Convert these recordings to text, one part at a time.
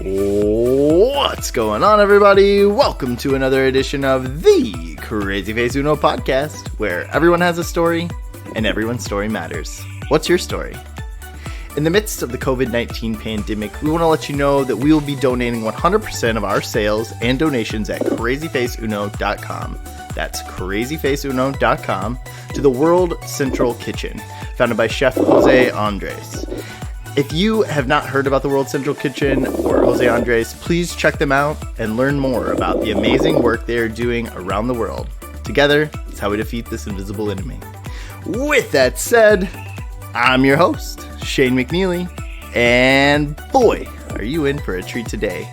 What's going on, everybody? Welcome to another edition of Thee CrazyFaceUno Podcast, where everyone has a story and everyone's story matters. What's your story? In the midst of the COVID-19 pandemic, we want to let you know that we will be donating 100% of our sales and donations at CrazyFaceUno.com. That's CrazyFaceUno.com to the World Central Kitchen, founded by Chef Jose Andres. If you have not heard about the World Central Kitchen or Jose Andres, please check them out and learn more about the amazing work they are doing around the world. Together, it's how we defeat this invisible enemy. With that said, I'm your host, Shane McNeely, and boy, are you in for a treat today.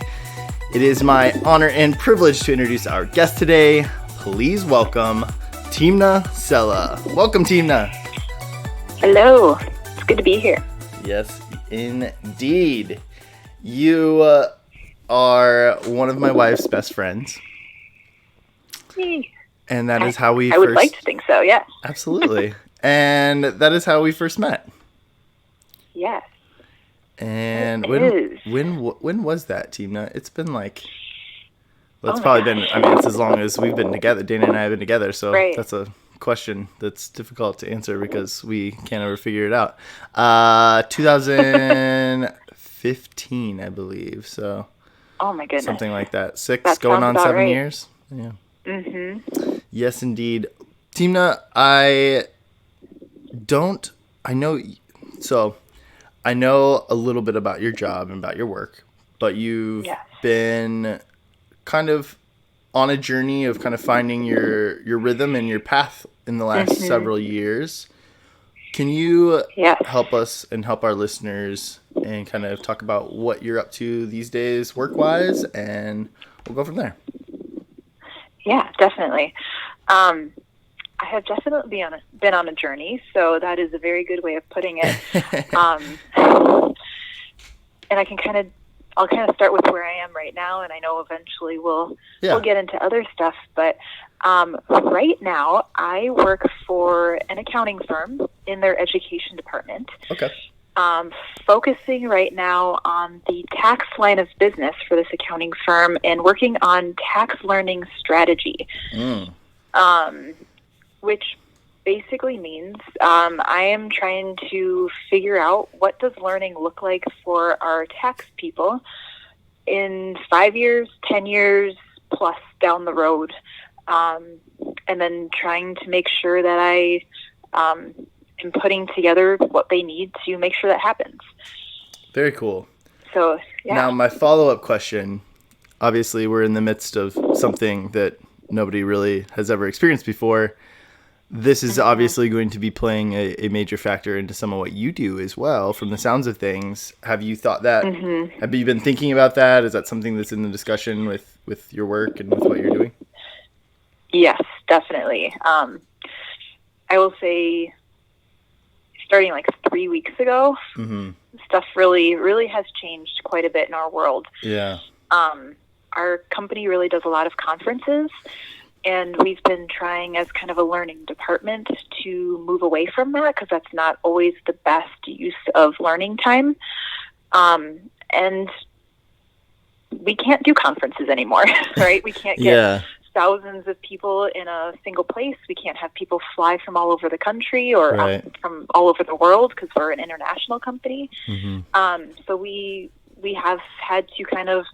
It is my honor and privilege to introduce our guest today. Please welcome Timnah Sela. Welcome, Timnah. Hello. It's good to be here. Yes, indeed. You are one of my wife's best friends. And that is how we I would like to think so, yes. Absolutely. And that is how we first met. Yes. And when was that, Timnah? It's been like... Well, it's probably been... I mean, it's as long as we've been together. Dana and I have been together, so That's a question that's difficult to answer because we can't ever figure it out. 2015, I believe. So... Oh, my goodness. Something like that. That going on 7 right. years. Yeah. Mm-hmm. Yes, indeed. Timnah, I know a little bit about your job and about your work, but you've been kind of on a journey of kind of finding your rhythm and your path in the last several years. Can you help us and help our listeners and kind of talk about what you're up to these days work-wise, and we'll go from there. Yeah, definitely. I have definitely been on a journey, so that is a very good way of putting it. And I'll kind of start with where I am right now, and I know eventually we'll get into other stuff. But right now, I work for an accounting firm in their education department. Okay. Focusing right now on the tax line of business for this accounting firm and working on tax learning strategy. Which basically means I am trying to figure out what does learning look like for our tax people in 5 years, 10 years plus down the road, and then trying to make sure that I am putting together what they need to make sure that happens. Very cool. So, yeah. Now, my follow-up question, obviously we're in the midst of something that nobody really has ever experienced before. This is obviously going to be playing a major factor into some of what you do as well, from the sounds of things. Have you thought that? Have you been thinking about that? Is that something that's in the discussion with your work and with what you're doing? Yes, definitely. I will say, starting like 3 weeks ago, stuff really has changed quite a bit in our world. Yeah. Our company really does a lot of conferences, and we've been trying as kind of a learning department to move away from that because that's not always the best use of learning time. And we can't do conferences anymore, right? We can't get thousands of people in a single place. We can't have people fly from all over the country or from all over the world because we're an international company. So we have had to kind of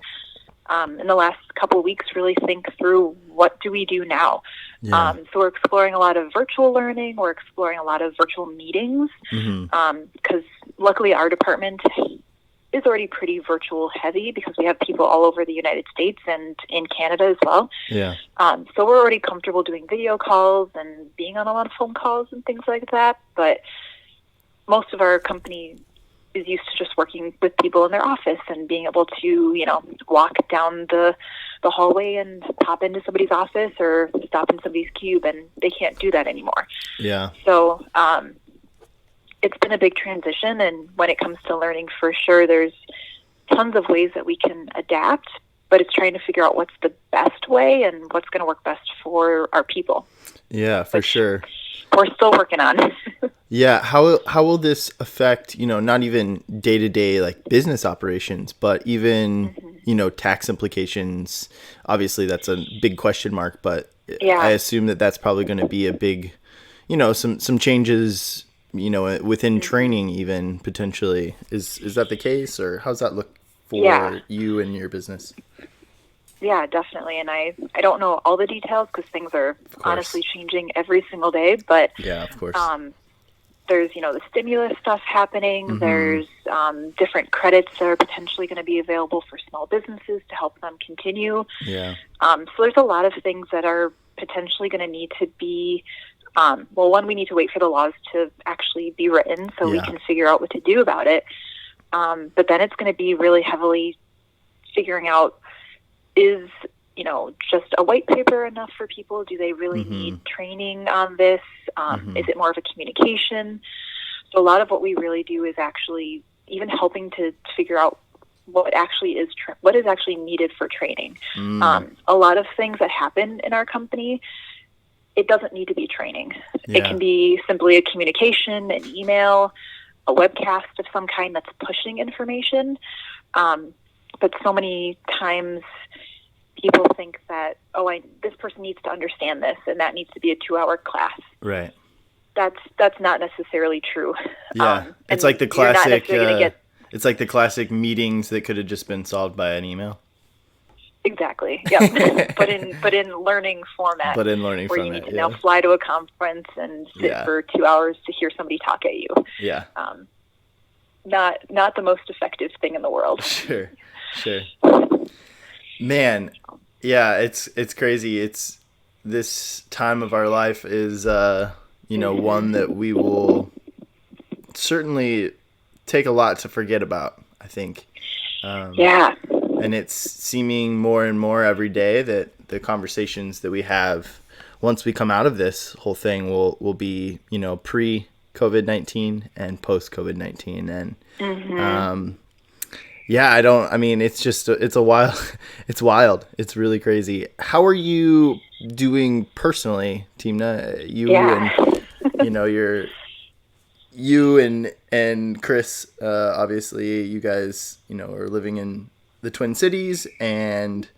in the last couple of weeks really think through what do we do now. So we're exploring a lot of virtual learning. We're exploring a lot of virtual meetings because luckily our department is already pretty virtual heavy because we have people all over the United States and in Canada as well. So we're already comfortable doing video calls and being on a lot of phone calls and things like that. But most of our company is used to just working with people in their office and being able to, walk down the hallway and pop into somebody's office or stop in somebody's cube, and they can't do that anymore. So it's been a big transition, and when it comes to learning, for sure, there's tons of ways that we can adapt, but it's trying to figure out what's the best way and what's going to work best for our people. Yeah, for sure. We're still working on. Yeah, how will this affect, not even day-to-day like business operations, but even tax implications. Obviously, that's a big question mark, but Yeah. I assume that that's probably going to be a big, some changes, within training even potentially. Is that the case, or how's that look for you and your business? Yeah, definitely. And I don't know all the details because things are honestly changing every single day. But yeah, of course. There's, the stimulus stuff happening. Mm-hmm. There's different credits that are potentially going to be available for small businesses to help them continue. Yeah. So there's a lot of things that are potentially going to need to be, one, we need to wait for the laws to actually be written so we can figure out what to do about it. But then it's going to be really heavily figuring out, is, just a white paper enough for people? Do they really need training on this? Is it more of a communication? So a lot of what we really do is actually even helping to figure out what actually is what is actually needed for training. A lot of things that happen in our company, it doesn't need to be training. Yeah. It can be simply a communication, an email, a webcast of some kind that's pushing information. But so many times people think that, this person needs to understand this, and that needs to be a 2-hour class. Right. That's not necessarily true. Yeah, it's like the classic. It's like the classic meetings that could have just been solved by an email. Exactly. Yeah. but in learning format. But in learning where format, you need to now fly to a conference and sit for 2 hours to hear somebody talk at you. Yeah. Not the most effective thing in the world. Sure. Man, yeah, it's crazy. It's this time of our life is one that we will certainly take a lot to forget about, I think. And it's seeming more and more every day that the conversations that we have once we come out of this whole thing will be, pre-COVID-19 and post-COVID-19. And it's wild. It's really crazy. How are you doing personally, Timnah? You and Chris, obviously you guys, are living in the Twin Cities, and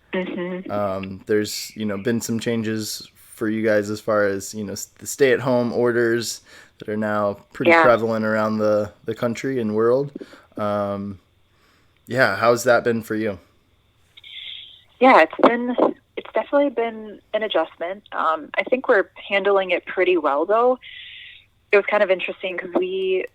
there's, been some changes for you guys as far as, the stay-at-home orders that are now pretty prevalent around the country and world. How's that been for you? Yeah, it's definitely been an adjustment. I think we're handling it pretty well, though. It was kind of interesting because we've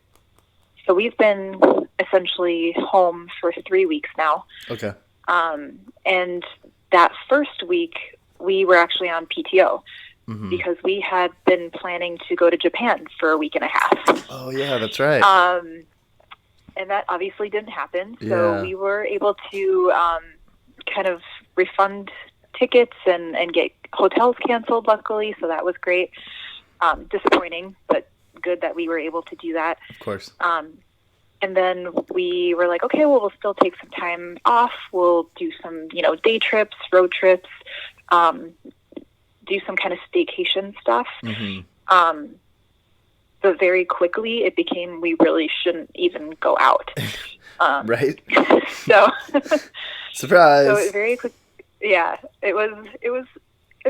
been essentially home for 3 weeks now. Okay. And that first week we were actually on PTO because we had been planning to go to Japan for a week and a half. Oh yeah, that's right. And that obviously didn't happen. So we were able to kind of refund tickets and get hotels canceled, luckily. So that was great. Disappointing, but good that we were able to do that. Of course. And then we were like, okay, well, we'll still take some time off. We'll do some, day trips, road trips, do some kind of staycation stuff. But very quickly it became, we really shouldn't even go out. Right. So surprise. So very quick. Yeah, it was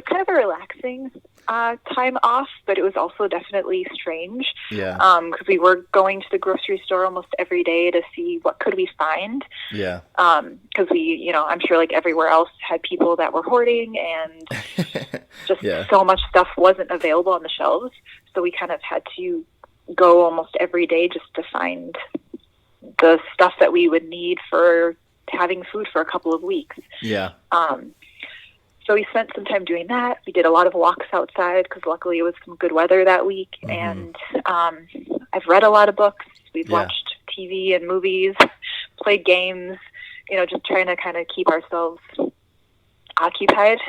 kind of a relaxing time off, but it was also definitely strange. Yeah. Because we were going to the grocery store almost every day to see what could we find. Yeah. Because we, I'm sure like everywhere else had people that were hoarding, and just so much stuff wasn't available on the shelves. So we kind of had to go almost every day just to find the stuff that we would need for having food for a couple of weeks. Yeah. So we spent some time doing that. We did a lot of walks outside because luckily it was some good weather that week. And I've read a lot of books. We've watched TV and movies, played games, just trying to kind of keep ourselves occupied.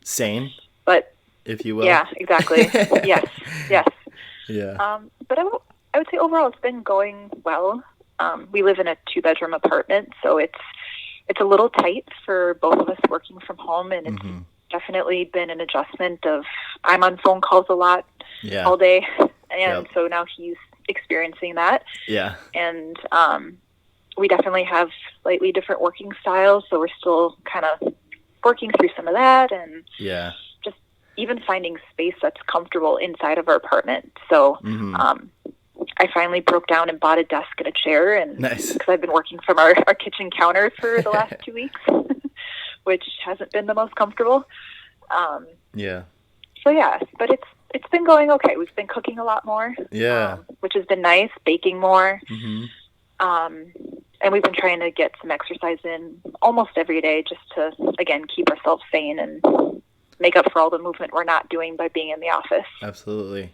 Sane. But if you will. Yeah, exactly. Yes. Yeah. But I would say overall it's been going well. We live in a 2-bedroom apartment, so it's a little tight for both of us working from home, and it's definitely been an adjustment of I'm on phone calls a lot all day, and so now he's experiencing that. Yeah. And we definitely have slightly different working styles, so we're still kind of working through some of that, and just even finding space that's comfortable inside of our apartment. So I finally broke down and bought a desk and a chair, and because I've been working from our kitchen counter for the last 2 weeks, which hasn't been the most comfortable. So yeah, but it's been going okay. We've been cooking a lot more, which has been nice, baking more. And we've been trying to get some exercise in almost every day just to, again, keep ourselves sane and make up for all the movement we're not doing by being in the office. Absolutely.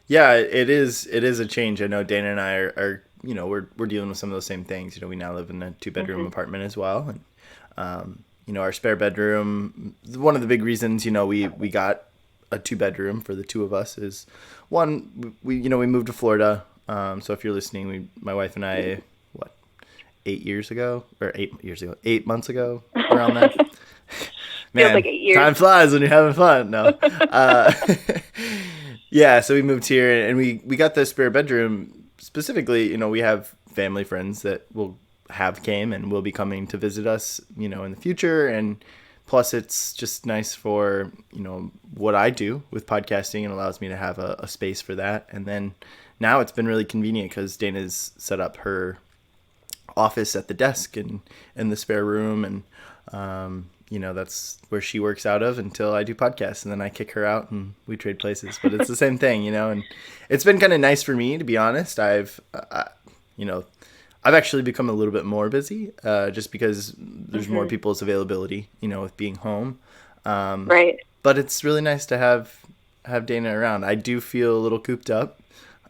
Yeah, it is a change. I know Dana and I are we're dealing with some of those same things. We now live in a 2-bedroom apartment as well. And, our spare bedroom, one of the big reasons, we got a 2-bedroom for the two of us is, one, we moved to Florida. So if you're listening, my wife and I, 8 months ago, around that. Man, feels like 8 years. Time flies when you're having fun. No. So we moved here, and we got the spare bedroom. Specifically, we have family friends that came and will be coming to visit us, in the future. And plus, it's just nice for, what I do with podcasting, and allows me to have a space for that. And then now it's been really convenient because Dana's set up her office at the desk and in the spare room, and that's where she works out of until I do podcasts, and then I kick her out and we trade places. But it's the same thing, and it's been kind of nice for me, to be honest. I've actually become a little bit more busy, just because there's more people's availability, with being home. Right. But it's really nice to have Dana around. I do feel a little cooped up.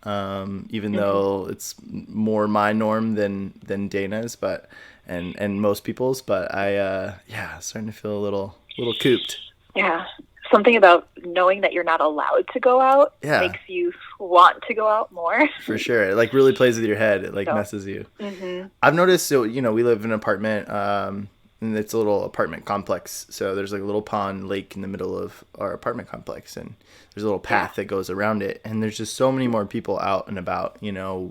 Even though it's more my norm than Dana's, but and most people's, but I starting to feel a little cooped. Yeah. Something about knowing that you're not allowed to go out makes you want to go out more. For sure. It really plays with your head. It messes you. I've noticed, so we live in an apartment, and it's a little apartment complex. So there's a little pond lake in the middle of our apartment complex, and there's a little path that goes around it. And there's just so many more people out and about,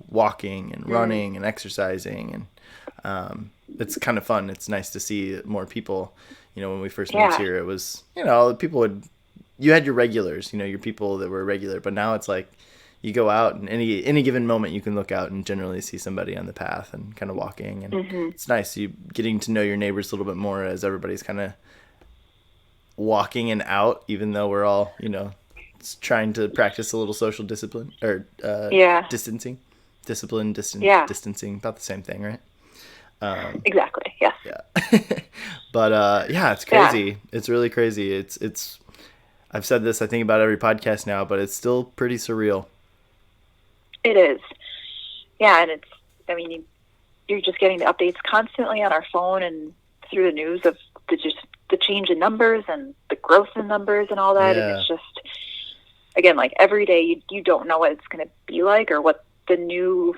walking and running and exercising. And it's kind of fun. It's nice to see more people. When we first moved here, it was, you had your regulars, your people that were regular. But now it's you go out, and any given moment you can look out and generally see somebody on the path and kind of walking. And it's nice. You getting to know your neighbors a little bit more as everybody's kind of walking and out, even though we're all, trying to practice a little social discipline or distancing. Distancing, about the same thing, right? Exactly. Yes. Yeah. But it's crazy. Yeah. It's really crazy. It's I've said this, I think, about every podcast now, but it's still pretty surreal. It is. Yeah, and you're just getting the updates constantly on our phone and through the news of the change in numbers and the growth in numbers and all that. Yeah. And it's just, again, every day you don't know what it's going to be like or what the new,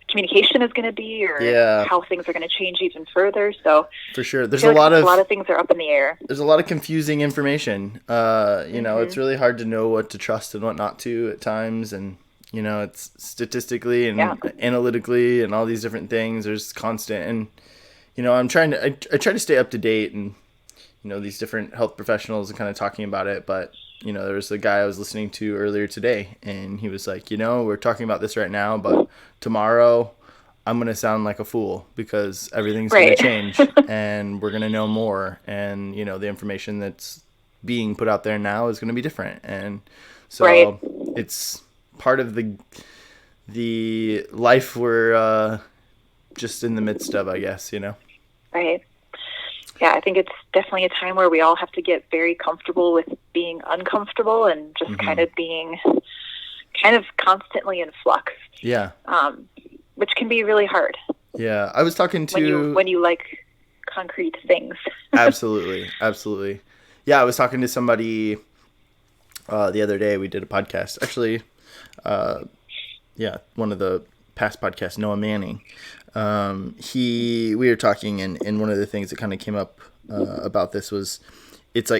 communication is going to be, or how things are going to change even further. So for sure, there's a lot of things are up in the air. There's a lot of confusing information. It's really hard to know what to trust and what not to at times, and it's statistically and analytically and all these different things. There's constant, and I try to stay up to date, and these different health professionals are kind of talking about it, but. There was a guy I was listening to earlier today, and he was like, we're talking about this right now, but tomorrow I'm going to sound like a fool because everything's going to change and we're going to know more. And, the information that's being put out there now is going to be different. And so it's part of the life we're just in the midst of, I guess, Right. Yeah, I think it's definitely a time where we all have to get very comfortable with being uncomfortable and just kind of being constantly in flux. Yeah. Which can be really hard. Yeah. I was talking to... When you like concrete things. Absolutely. Absolutely. Yeah, I was talking to somebody the other day. We did a podcast. Actually, one of the past podcasts, Noah Manning. We were talking, and one of the things that kind of came up about this was it's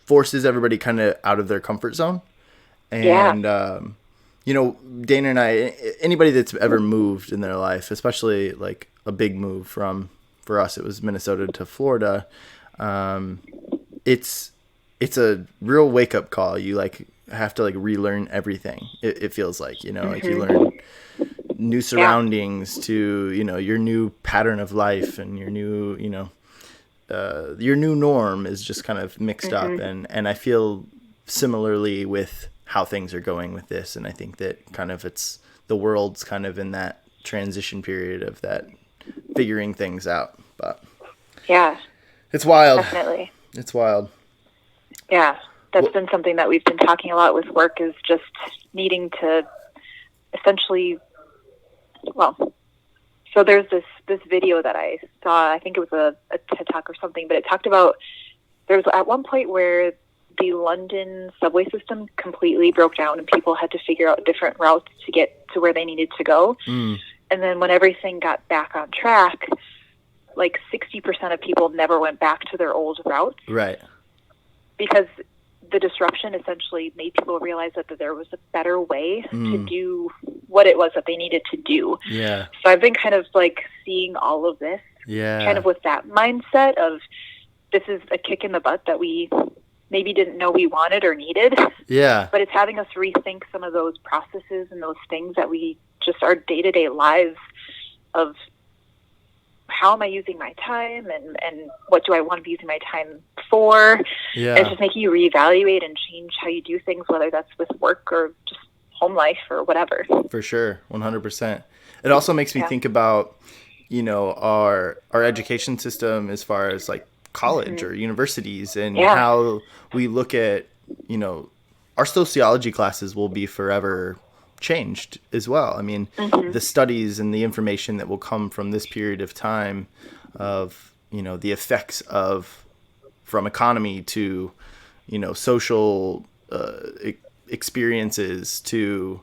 forces everybody kind of out of their comfort zone, and Dana and I, anybody that's ever moved in their life, especially like a big move for us, it was Minnesota to Florida. It's a real wake up call. You like have to like relearn everything. It feels like, like you learn new surroundings to, your new pattern of life, and your new, your new norm is just kind of mixed up. And I feel similarly with how things are going with this. And I think that kind of the world's kind of in that transition period of that figuring things out. But yeah, it's wild. Definitely. It's wild. Yeah. That's been something that we've been talking a lot with work, is just needing to essentially, so there's this video that I saw, I think it was a TED Talk or something, but it talked about, there's at one point where the London subway system completely broke down and people had to figure out different routes to get to where they needed to go. And then when everything got back on track, like 60% of people never went back to their old routes. Right. Because the disruption essentially made people realize that there was a better way to do what it was that they needed to do. Yeah. So I've been kind of like seeing all of this kind of with that mindset of, this is a kick in the butt that we maybe didn't know we wanted or needed. Yeah. But it's having us rethink some of those processes and those things that we just, our day-to-day lives of, how am I using my time, and what do I want to be using my time for? Yeah. It's just making you reevaluate and change how you do things, whether that's with work or just home life or whatever. For sure. 100%. It also makes me think about, our education system as far as like college or universities, and how we look at, our sociology classes will be forever changed as well. I mean, the studies and the information that will come from this period of time of, the effects from economy to, social experiences to,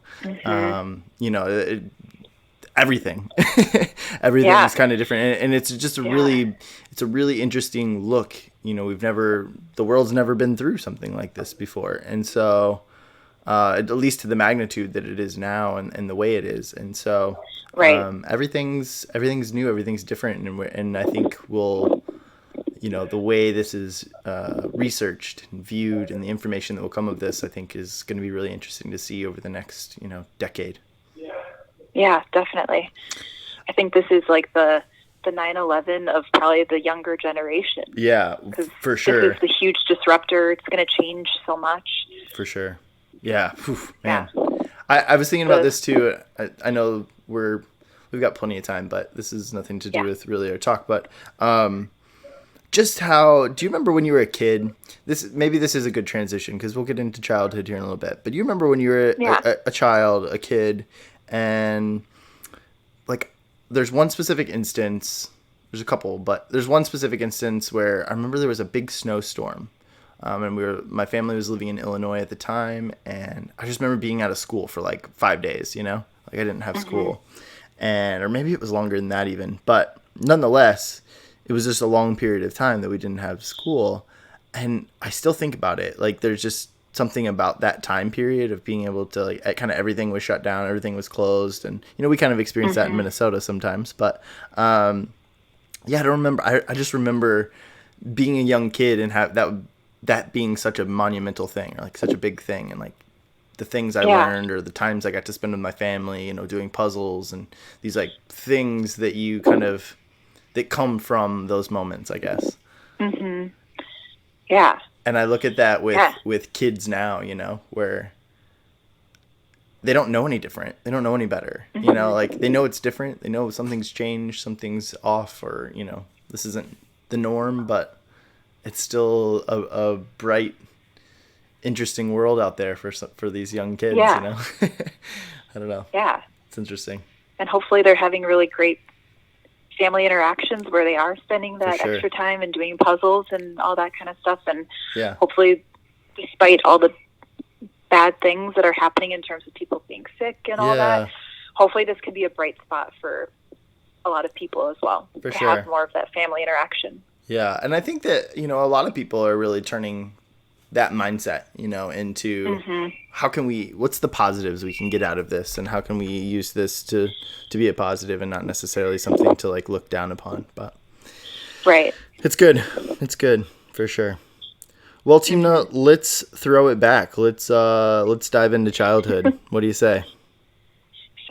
everything. Everything is kind of different. And it's just it's a really interesting look. The world's never been through something like this before. And so, at least to the magnitude that it is now, and the way it is. And so, everything's new, everything's different. And I think the way this is researched and viewed, and the information that will come of this, I think is going to be really interesting to see over the next, decade. Yeah, definitely. I think this is like the 9/11 of probably the younger generation. Yeah, for sure. This is the huge disruptor. It's going to change so much. For sure. Yeah. Whew, man. Yeah. I was thinking about this too. I know we've got plenty of time, but this is nothing to do with really our talk. But just how, do you remember when you were a kid? Maybe this is a good transition, because we'll get into childhood here in a little bit. But do you remember when you were a child, a kid, and like there's one specific instance, there's a couple, but there's one specific instance where I remember there was a big snowstorm. And my family was living in Illinois at the time, and I just remember being out of school for like 5 days, like I didn't have school, or maybe it was longer than that even, but nonetheless, it was just a long period of time that we didn't have school. And I still think about it. Like, there's just something about that time period of being able to, like, kind of everything was shut down, everything was closed. And, we kind of experience that in Minnesota sometimes, but, I don't remember. I just remember being a young kid and have that being such a monumental thing, or like such a big thing, and like the things I learned, or the times I got to spend with my family, doing puzzles and these like things that you kind of, that come from those moments, I guess. Yeah. And I look at that with kids now, where they don't know any different. They don't know any better. Like they know it's different. They know something's changed, something's off, or, this isn't the norm, but it's still a bright, interesting world out there for these young kids, I don't know. Yeah. It's interesting. And hopefully they're having really great family interactions where they are spending that extra time and doing puzzles and all that kind of stuff. And hopefully, despite all the bad things that are happening in terms of people being sick and all that, hopefully this could be a bright spot for a lot of people as well, to have more of that family interaction. Yeah, and I think that, a lot of people are really turning that mindset, into what's the positives we can get out of this, and how can we use this to be a positive and not necessarily something to like look down upon. But right. It's good for sure. Well, Timnah, let's throw it back. Let's dive into childhood. What do you say?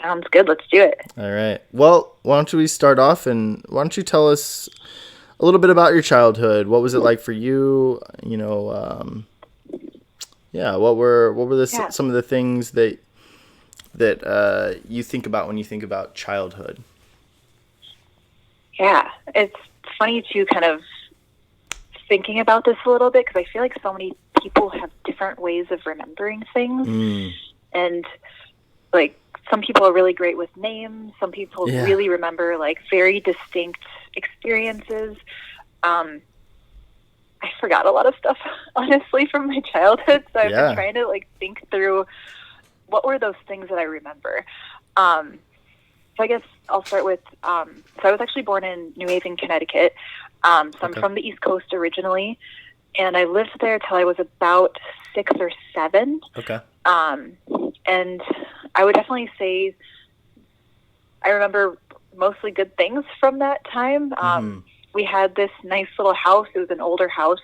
Sounds good. Let's do it. All right. Well, why don't we start off, and why don't you tell us a little bit about your childhood? What was it like for you? What were some of the things that you think about when you think about childhood? Yeah, it's funny too, kind of thinking about this a little bit, because I feel like so many people have different ways of remembering things, and like some people are really great with names. Some people really remember like very distinct experiences. I forgot a lot of stuff, honestly, from my childhood. So I've been trying to like think through what were those things that I remember. So I guess I'll start with, so I was actually born in New Haven, Connecticut. So I'm from the East Coast originally, and I lived there till I was about 6 or 7. Okay. And I would definitely say I remember mostly good things from that time. We had this nice little house. It was an older house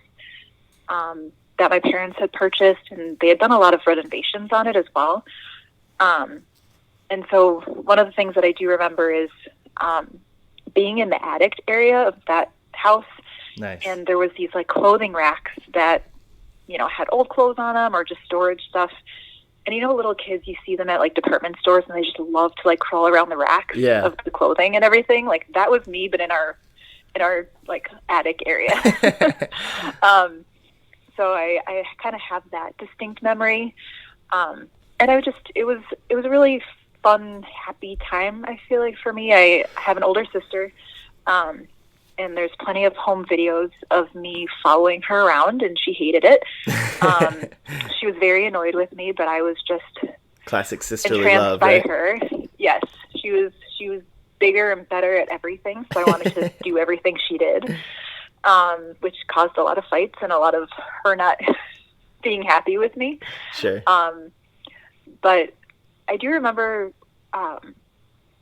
that my parents had purchased, and they had done a lot of renovations on it as well. And so one of the things that I do remember is being in the attic area of that house. Nice. And there was these like clothing racks that, had old clothes on them or just storage stuff. And little kids, you see them at like department stores, and they just love to like crawl around the racks of the clothing and everything. Like that was me, but in our like attic area. So I kind of have that distinct memory. And it was a really fun, happy time. I feel like for me, I have an older sister, and there's plenty of home videos of me following her around, and she hated it. She was very annoyed with me, but I was just classic sisterly entranced love, by right? her. Yes, she was bigger and better at everything, so I wanted to do everything she did, which caused a lot of fights and a lot of her not being happy with me. Sure. But I do remember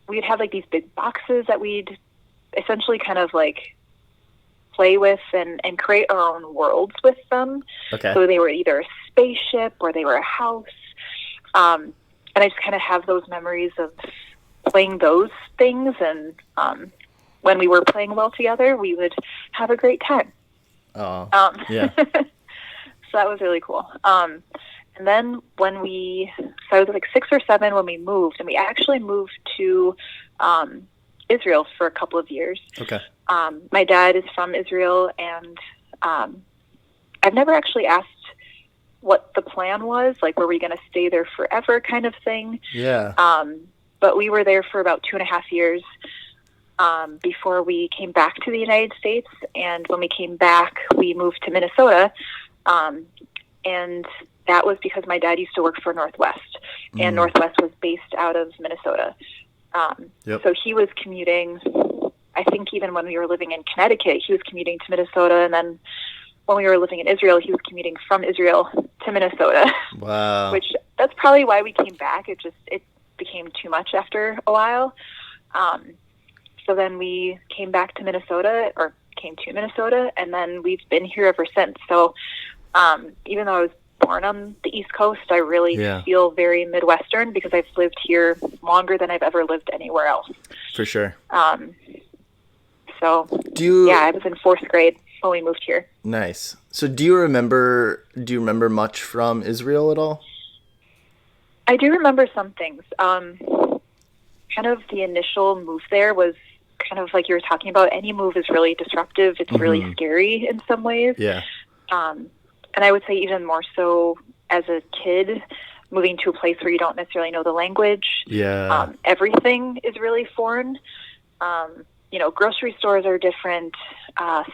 we'd have like these big boxes that we'd essentially kind of like play with and create our own worlds with them. Okay. So they were either a spaceship or they were a house. And I just kind of have those memories of playing those things. And when we were playing well together, we would have a great time. Oh, yeah. So that was really cool. And then so I was like 6 or 7 when we moved, and we actually moved to Israel for a couple of years. Okay. My dad is from Israel, and I've never actually asked what the plan was, like were we going to stay there forever kind of thing. Yeah. But we were there for about 2.5 years before we came back to the United States. And when we came back, we moved to Minnesota. And that was because my dad used to work for Northwest, and Northwest was based out of Minnesota. So he was commuting, I think even when we were living in Connecticut, he was commuting to Minnesota. And then when we were living in Israel, he was commuting from Israel to Minnesota. Wow. Which that's probably why we came back. It became too much after a while. So then we came to Minnesota, and then we've been here ever since. So even though I was born on the East Coast, I really feel very Midwestern because I've lived here longer than I've ever lived anywhere else. For sure. So I was in 4th grade when we moved here. Nice. So do you remember much from Israel at all? I do remember some things. Kind of the initial move there was kind of like you were talking about. Any move is really disruptive. It's really scary in some ways. Yeah. And I would say even more so as a kid, moving to a place where you don't necessarily know the language. Yeah. Everything is really foreign. Grocery stores are different.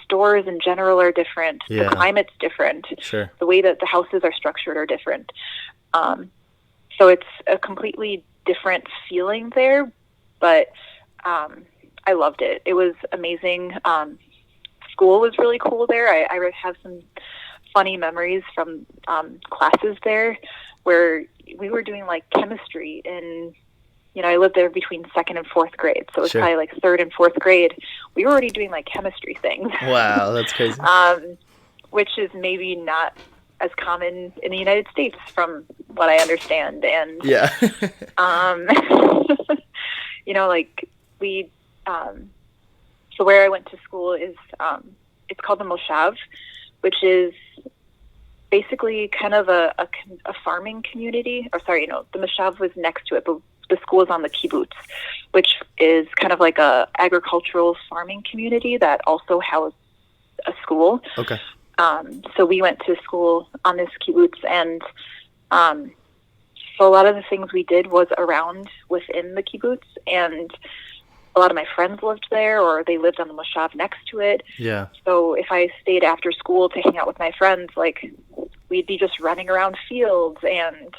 Stores in general are different. Yeah. The climate's different. Sure. The way that the houses are structured are different. So it's a completely different feeling there, but I loved it. It was amazing. School was really cool there. I have some funny memories from classes there where we were doing like chemistry in, I lived there between 2nd and 4th grade. So it was Sure. probably like 3rd and 4th grade. We were already doing like chemistry things. Wow, that's crazy. Which is maybe not as common in the United States from what I understand. And, Yeah. like we, so where I went to school is, it's called the Moshav, which is basically kind of a farming community. Or sorry, the Moshav was next to it, but the school is on the kibbutz, which is kind of like a agricultural farming community that also housed a school. Okay. So we went to school on this kibbutz, and so a lot of the things we did was around within the kibbutz, and a lot of my friends lived there, or they lived on the moshav next to it. Yeah. So if I stayed after school to hang out with my friends, like we'd be just running around fields and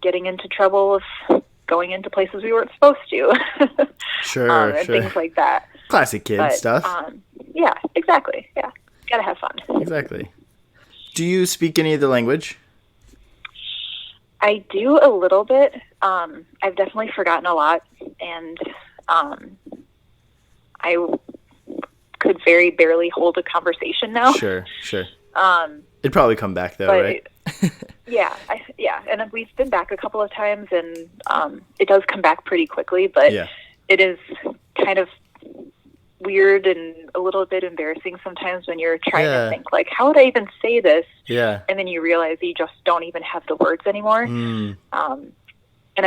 getting into trouble of going into places we weren't supposed to. Sure, and sure. things like that. Classic kid stuff. Yeah, exactly. Yeah, gotta have fun. Exactly. Do you speak any of the language? I do a little bit. I've definitely forgotten a lot, and I could very barely hold a conversation now. Sure. It'd probably come back though, right? Yeah, and we've been back a couple of times, and it does come back pretty quickly, but it is kind of weird and a little bit embarrassing sometimes when you're trying to think, like, how would I even say this? Yeah. And then you realize you just don't even have the words anymore. And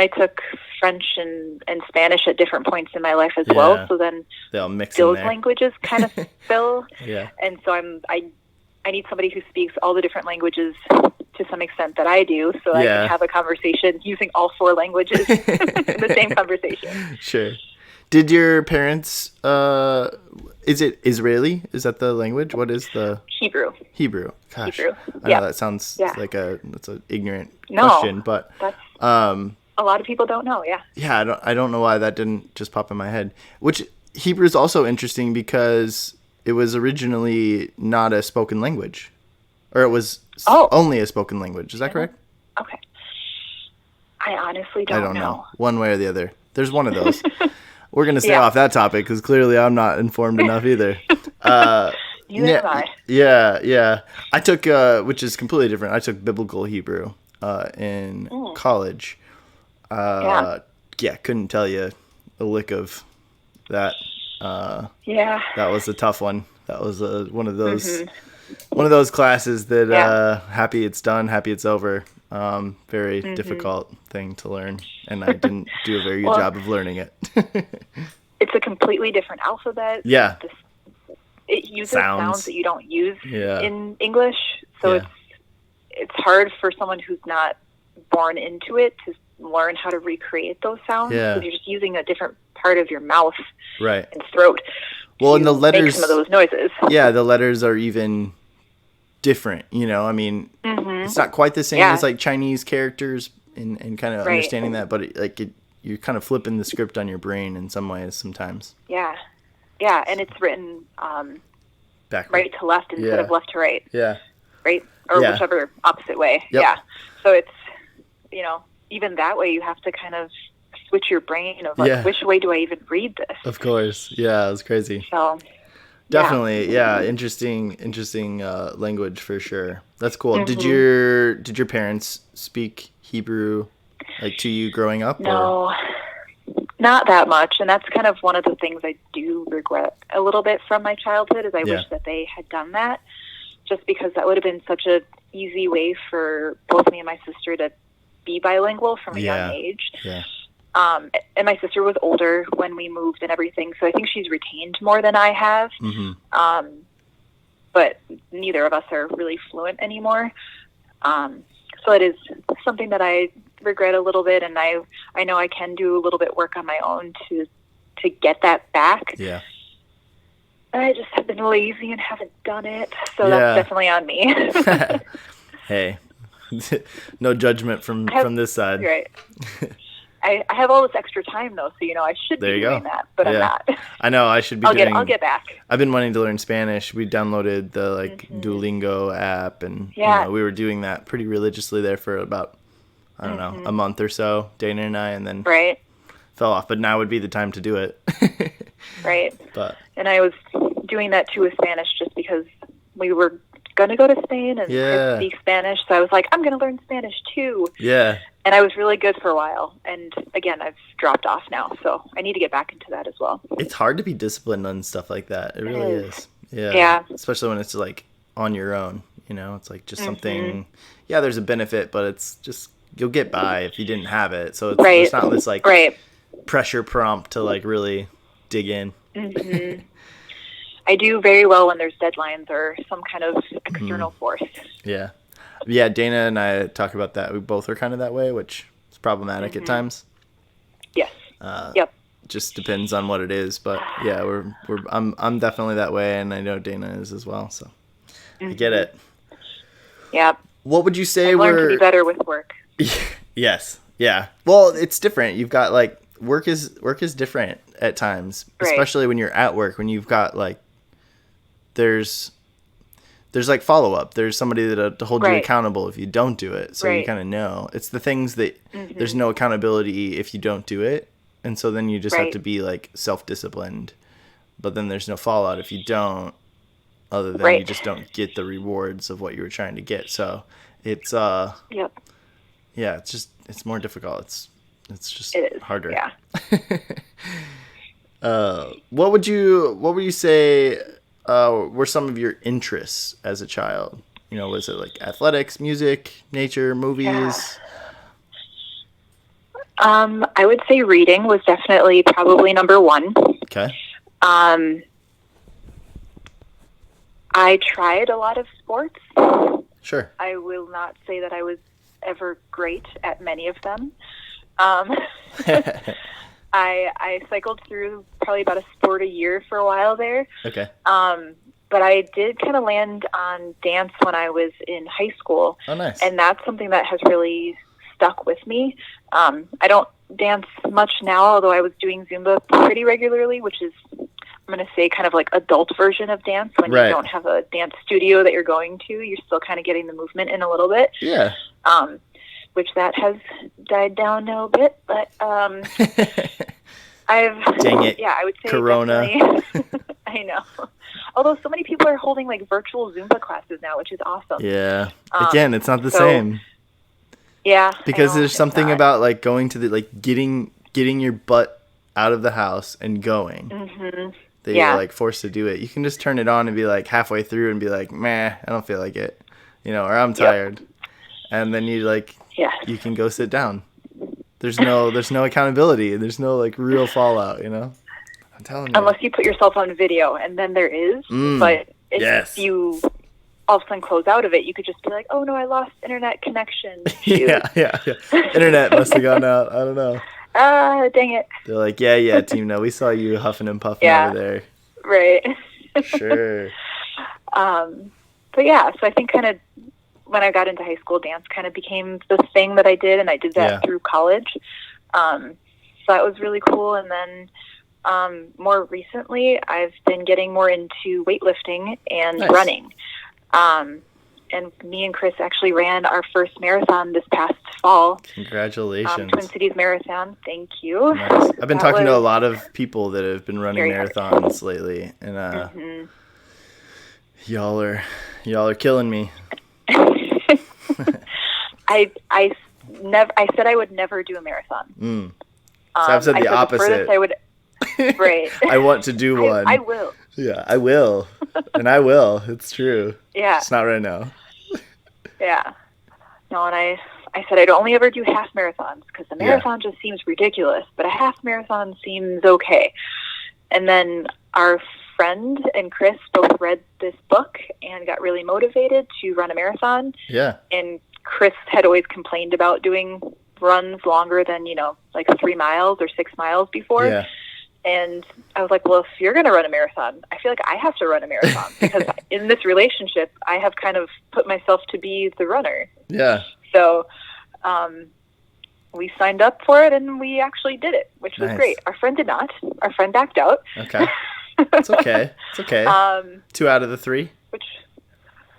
I took French and Spanish at different points in my life as well, so then they'll mix those in there. languages kind of fill. Yeah. And so I need somebody who speaks all the different languages to some extent that I do, so I can have a conversation using all 4 languages in the same conversation. Sure. Did your parents, is it Israeli? Is that the language? What is the... Hebrew. Gosh. Hebrew. I know that sounds like that's an ignorant question, but... That's, a lot of people don't know, Yeah, I don't know why that didn't just pop in my head. Which, Hebrew is also interesting because it was originally not a spoken language. Or it was only a spoken language. Is that correct? Okay. I honestly don't know. One way or the other. There's one of those. We're going to stay off that topic because clearly I'm not informed enough either. Neither am I. Yeah. I took, which is completely different. I took biblical Hebrew in college. Couldn't tell you a lick of that. That was a tough one. That was one of those classes that happy it's done, happy it's over. Very difficult thing to learn, and I didn't do a very good job of learning it. It's a completely different alphabet. Yeah. It uses sounds that you don't use in English, so it's hard for someone who's not born into it to learn how to recreate those sounds, because you're just using a different part of your mouth and throat. Well, and the letters, make some of those noises. Yeah, the letters are even different. I mean, it's not quite the same as like Chinese characters and kind of understanding that, but you're kind of flipping the script on your brain in some ways sometimes. Yeah, and it's written backward. Right to left instead of left to right. Yeah. Right? Or whichever opposite way. Yep. Yeah. So it's, even that way you have to kind of switch your brain of like, which way do I even read this? Of course. Yeah, it was crazy. So definitely, interesting language for sure. That's cool. Mm-hmm. Did your parents speak Hebrew like to you growing up? No, not that much. And that's kind of one of the things I do regret a little bit from my childhood, is I wish that they had done that, just because that would have been such a easy way for both me and my sister to be bilingual from a young age. Yeah. And my sister was older when we moved and everything, so I think she's retained more than I have. Mm-hmm. But neither of us are really fluent anymore. So it is something that I regret a little bit, and I know I can do a little bit work on my own to get that back. Yeah. I just have been lazy and haven't done it, so that's definitely on me. Hey, no judgment from this side. Right. I have all this extra time though, so I should be doing that, but I'm not. I know I should be I'll get back. I've been wanting to learn Spanish. We downloaded the Duolingo app, and we were doing that pretty religiously there for about I don't know, a month or so, Dana and I, and then fell off. But now would be the time to do it. Right. And I was doing that too with Spanish just because we were going to go to Spain and Chris speaks Spanish. So I was like, I'm going to learn Spanish too. Yeah. And I was really good for a while. And again, I've dropped off now. So I need to get back into that as well. It's hard to be disciplined on stuff like that. It really is. Yeah. Especially when it's like on your own, it's like just something, there's a benefit, but it's just, you'll get by if you didn't have it. So it's not this like pressure prompt to like really dig in. I do very well when there's deadlines or some kind of external force. Yeah, Dana and I talk about that. We both are kind of that way, which is problematic at times. Yes. Yep. Just depends on what it is, but yeah, I'm definitely that way, and I know Dana is as well. So I get it. Yeah. What would you say I've learned to be better with work? Yes. Yeah. Well, it's different. You've got like work is different at times, especially when you're at work, when you've got like there's like follow up. There's somebody to hold you accountable if you don't do it. So you kind of know. It's the things that there's no accountability if you don't do it. And so then you just have to be like self-disciplined. But then there's no fallout if you don't, other than you just don't get the rewards of what you were trying to get. So it's it's more difficult. It's just harder. Yeah. What would you say were some of your interests as a child? Was it like athletics, music, nature, movies? Yeah. I would say reading was definitely probably number one. Okay. I tried a lot of sports. Sure. I will not say that I was ever great at many of them. I cycled through probably about a sport a year for a while there. Okay. But I did kind of land on dance when I was in high school. Oh, nice. And that's something that has really stuck with me. I don't dance much now, although I was doing Zumba pretty regularly, which is, I'm going to say, kind of like adult version of dance. When you don't have a dance studio that you're going to, you're still kind of getting the movement in a little bit. Yeah. Which that has died down now a bit, but Dang it. Yeah, I would say Corona. I know. Although so many people are holding like virtual Zumba classes now, which is awesome. Yeah. Again, it's not the same. Yeah. Because there's something about like going to the like getting your butt out of the house and going. That you're like forced to do it. You can just turn it on and be like halfway through and be like, meh, I don't feel like it. Or I'm tired. And then you like you can go sit down. There's no accountability. There's no like real fallout, I'm telling you. Unless you put yourself on video, and then there is. But if you all of a sudden close out of it, you could just be like, oh no, I lost internet connection. yeah. Internet must have gone out. I don't know. Dang it. They're like, yeah, Timnah, we saw you huffing and puffing over there. Right. Sure. But yeah, so I think kind of when I got into high school, dance kind of became the thing that I did, and I did that through college. So that was really cool. And then more recently, I've been getting more into weightlifting and running. And me and Chris actually ran our first marathon this past fall. Congratulations. Twin Cities Marathon. Thank you. Nice. I've been talking to a lot of people that have been running marathons lately, and y'all are killing me. I said I would never do a marathon. So I've said the opposite. I would. Right. I want to do one. I will. Yeah, I will. And I will. It's true. Yeah. It's not right now. Yeah. No, and I said I'd only ever do half marathons because the marathon just seems ridiculous, but a half marathon seems okay. And then our friend and Chris both read this book and got really motivated to run a marathon. Yeah. And Chris had always complained about doing runs longer than, like 3 miles or 6 miles before. Yeah. And I was like, well, if you're going to run a marathon, I feel like I have to run a marathon because in this relationship, I have kind of put myself to be the runner. Yeah. So we signed up for it and we actually did it, which was great. Our friend did not. Our friend backed out. Okay. It's okay. It's okay. 2 out of the 3. Which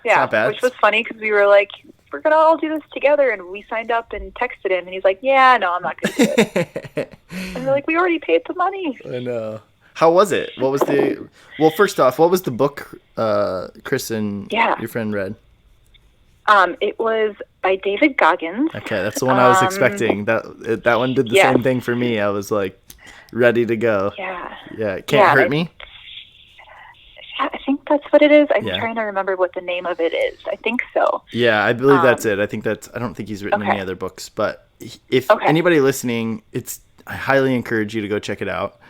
was funny because we were like, we're going to all do this together. And we signed up and texted him and he's like, yeah, no, I'm not going to do it. And we're like, we already paid the money. I know. How was it? What was first off, what was the book Chris and your friend read? It was by David Goggins. Okay, that's the one I was expecting. That one did the same thing for me. I was like ready to go. Yeah. Can't Hurt Me? I think that's what it is. I'm trying to remember what the name of it is. I think so. Yeah, I believe that's it. I don't think he's written any other books, but if anybody listening, I highly encourage you to go check it out.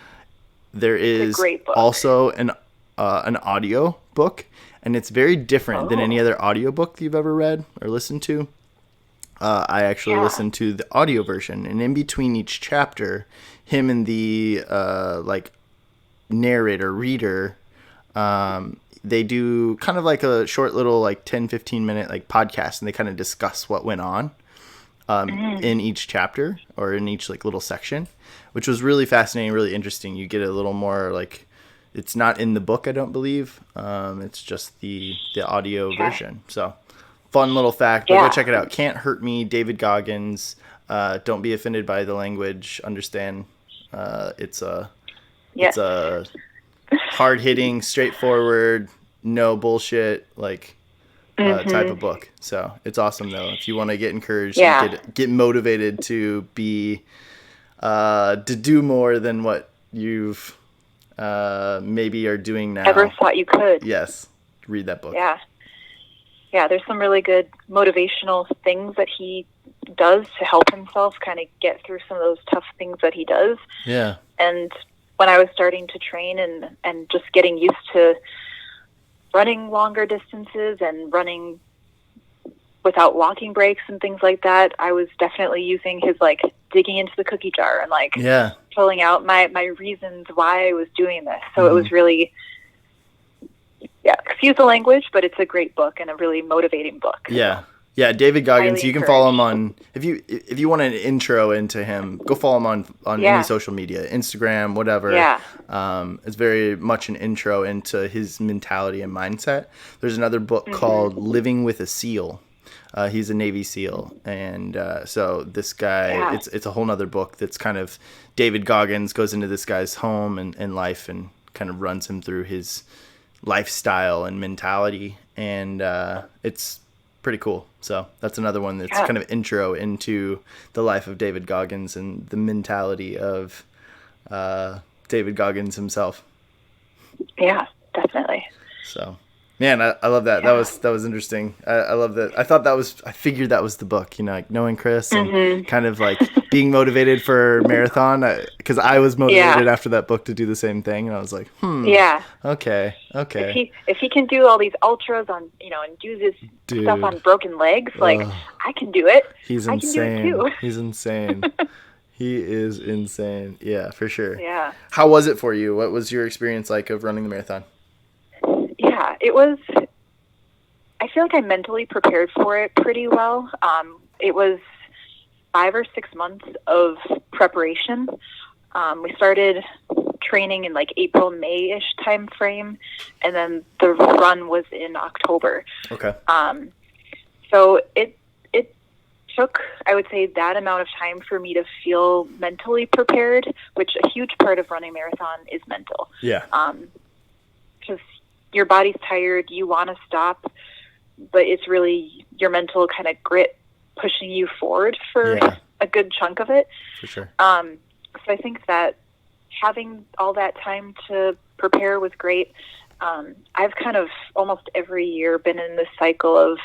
There is also an audio book, and it's very different than any other audio book you've ever read or listened to. I actually listened to the audio version, and in between each chapter, him and the narrator, reader, they do kind of like a short little 10-15 minute podcast, and they kind of discuss what went on in each chapter or in each little section, which was really fascinating, really interesting. You get a little more it's not in the book, I don't believe. It's just the audio version. So fun little fact. But go check it out. Can't Hurt Me, David Goggins. Don't be offended by the language. Understand it's a hard hitting, straightforward, no bullshit type of book. So it's awesome though. If you want to get encouraged and get motivated to be to do more than what you've maybe are doing now. Ever thought you could. Yes. Read that book. Yeah. Yeah, there's some really good motivational things that he does to help himself kind of get through some of those tough things that he does. Yeah. And when I was starting to train and just getting used to running longer distances and running without walking breaks and things like that, I was definitely using his digging into the cookie jar and pulling out my reasons why I was doing this. So it was really, excuse the language, but it's a great book and a really motivating book. Yeah. Yeah, David Goggins. You can follow him on if you want an intro into him, go follow him on any social media, Instagram, whatever. Yeah. It's very much an intro into his mentality and mindset. There's another book called Living with a SEAL. He's a Navy SEAL, and so this guy, it's a whole nother book that's kind of David Goggins goes into this guy's home and life and kind of runs him through his lifestyle and mentality, and it's pretty cool. So that's another one that's kind of intro into the life of David Goggins and the mentality of David Goggins himself. Yeah, definitely. So, man, I love that. Yeah. That was interesting. I love that. I figured that was the book, knowing Chris and kind of being motivated for marathon, because I was motivated after that book to do the same thing, and I was like, okay. If he can do all these ultras on, and do this stuff on broken legs, I can do it. He's insane. I can do it too. He's insane. He is insane. Yeah, for sure. Yeah. How was it for you? What was your experience like of running the marathon? Yeah, it was. I feel like I mentally prepared for it pretty well. It was 5 or 6 months of preparation. We started training in April, May-ish time frame, and then the run was in October. Okay. So it took, I would say, that amount of time for me to feel mentally prepared, which a huge part of running marathon is mental. Yeah. Because your body's tired, you want to stop, but it's really your mental kind of grit pushing you forward for a good chunk of it. For sure. So I think that having all that time to prepare was great. I've kind of almost every year been in this cycle of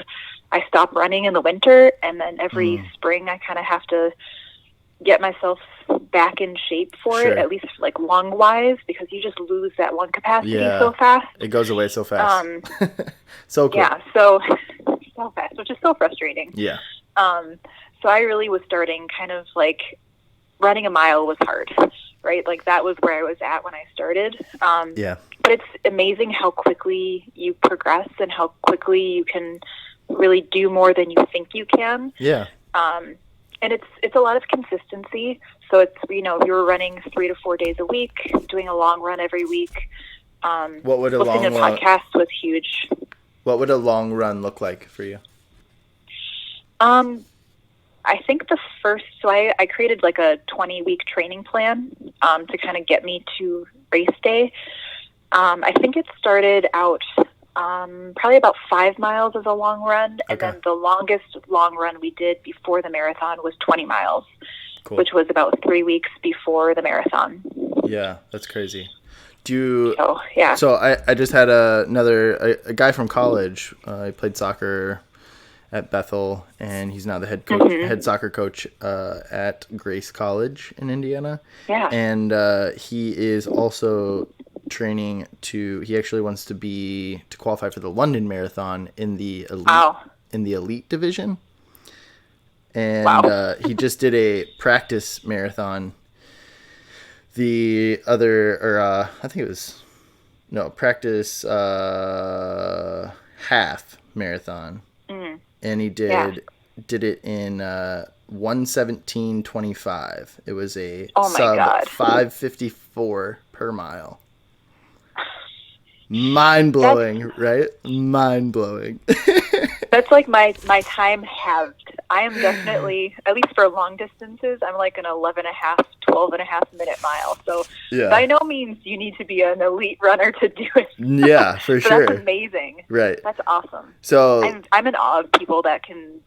I stop running in the winter, and then every spring I kind of have to get myself back in shape for it, at least lung-wise, because you just lose that lung capacity so fast. It goes away so fast. So cool. Yeah, so fast, which is so frustrating. Yeah. So I really was starting kind of running a mile was hard, right? That was where I was at when I started. But it's amazing how quickly you progress and how quickly you can really do more than you think you can. Yeah. And it's a lot of consistency. So it's, you know, if you were running 3 to 4 days a week, doing a long run every week. What would a listening to podcasts was huge. What would a long run look like for you? I think so I created like a 20-week training plan to kind of get me to race day. I think it started out probably about 5 miles as a long run. And then the longest long run we did before the marathon was 20 miles, which was about 3 weeks before the marathon. Yeah, that's crazy. So I just had a guy from college. I played soccer at Bethel, and he's now the head soccer coach at Grace College in Indiana. Yeah. And he is also training he actually wants to qualify for the London Marathon in the elite division. And he just did a practice marathon practice half marathon. And he did it in 1:17:25. It was a sub 5:54 per mile. Mind blowing, right? Mind blowing. That's like my time halved. I am definitely, at least for long distances, I'm like an 12 and a half minute mile. So by no means you need to be an elite runner to do it. Yeah, for sure. That's amazing. Right. That's awesome. So I'm in awe of people that can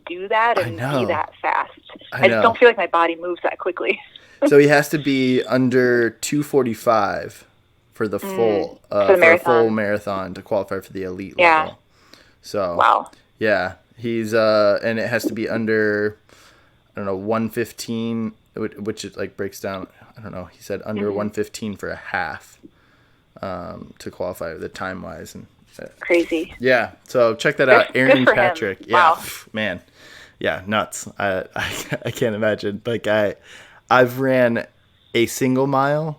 do that and be that fast. I just don't feel like my body moves that quickly. So he has to be under 2:45 for the full for a full marathon to qualify for the elite level. So yeah, he's and it has to be under 1:15, which it like breaks down. I don't know. He said under 1:15 for a half to qualify the time wise and crazy. Yeah, so check that out, Aaron Patrick. Him. Yeah, wow. Man, yeah, nuts. I can't imagine. Like I've ran a single mile.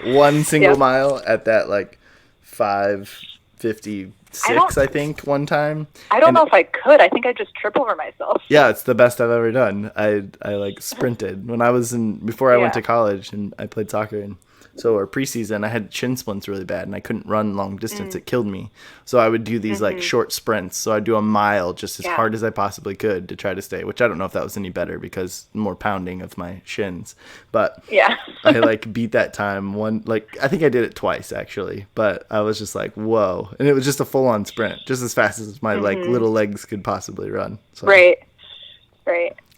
One single mile at that like 5:56, I think, one time. I don't know if I could. I think I'd just trip over myself. Yeah, it's the best I've ever done. I like sprinted when I was before I went to college and I played soccer, and our preseason I had shin splints really bad and I couldn't run long distance. It killed me. So I would do these like short sprints. So I'd do a mile just as hard as I possibly could to try to stay, which I don't know if that was any better because more pounding of my shins. But I like beat that time I think I did it twice actually, but I was just like, whoa. And it was just a full on sprint, just as fast as my like little legs could possibly run. So, Right.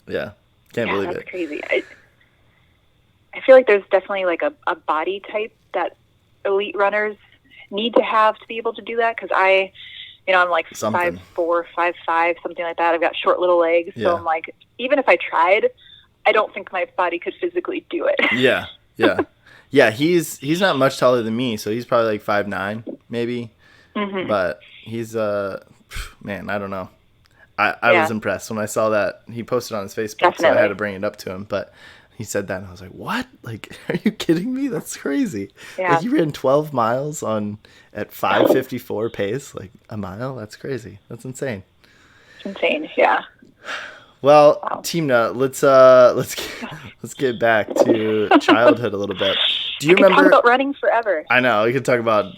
Yeah. Can't believe that's it. Crazy. I feel like there's definitely like a body type that elite runners need to have to be able to do that. Cause I'm like 5'4", 5'5", something like that. I've got short little legs. Yeah. So I'm like, even if I tried, I don't think my body could physically do it. Yeah. Yeah. He's not much taller than me. So he's probably like 5'9", maybe. But he's, man, I don't know. I was impressed when I saw that he posted on his Facebook. Definitely. So I had to bring it up to him, but he said that and I was like, what? Like, are you kidding me? That's crazy. Yeah. Like, he ran 12 miles at 5:54 pace, like a mile. That's crazy. That's insane. It's insane. Yeah. Well, Timnah, let's get back to childhood a little bit. Do you remember? Talk about running forever. I know we could talk about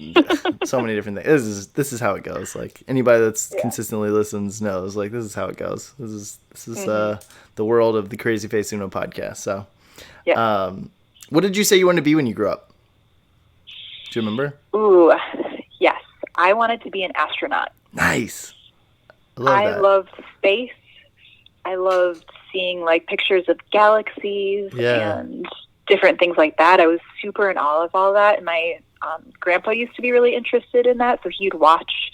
so many different things. This is how it goes. Like anybody that's consistently listens knows. Like this is how it goes. This is the world of the CrazyFaceUno podcast. So, what did you say you wanted to be when you grew up? Do you remember? Ooh, yes. I wanted to be an astronaut. Nice. I loved space. I loved seeing like pictures of galaxies and different things like that. I was super in awe of all that. And my grandpa used to be really interested in that. So he'd watch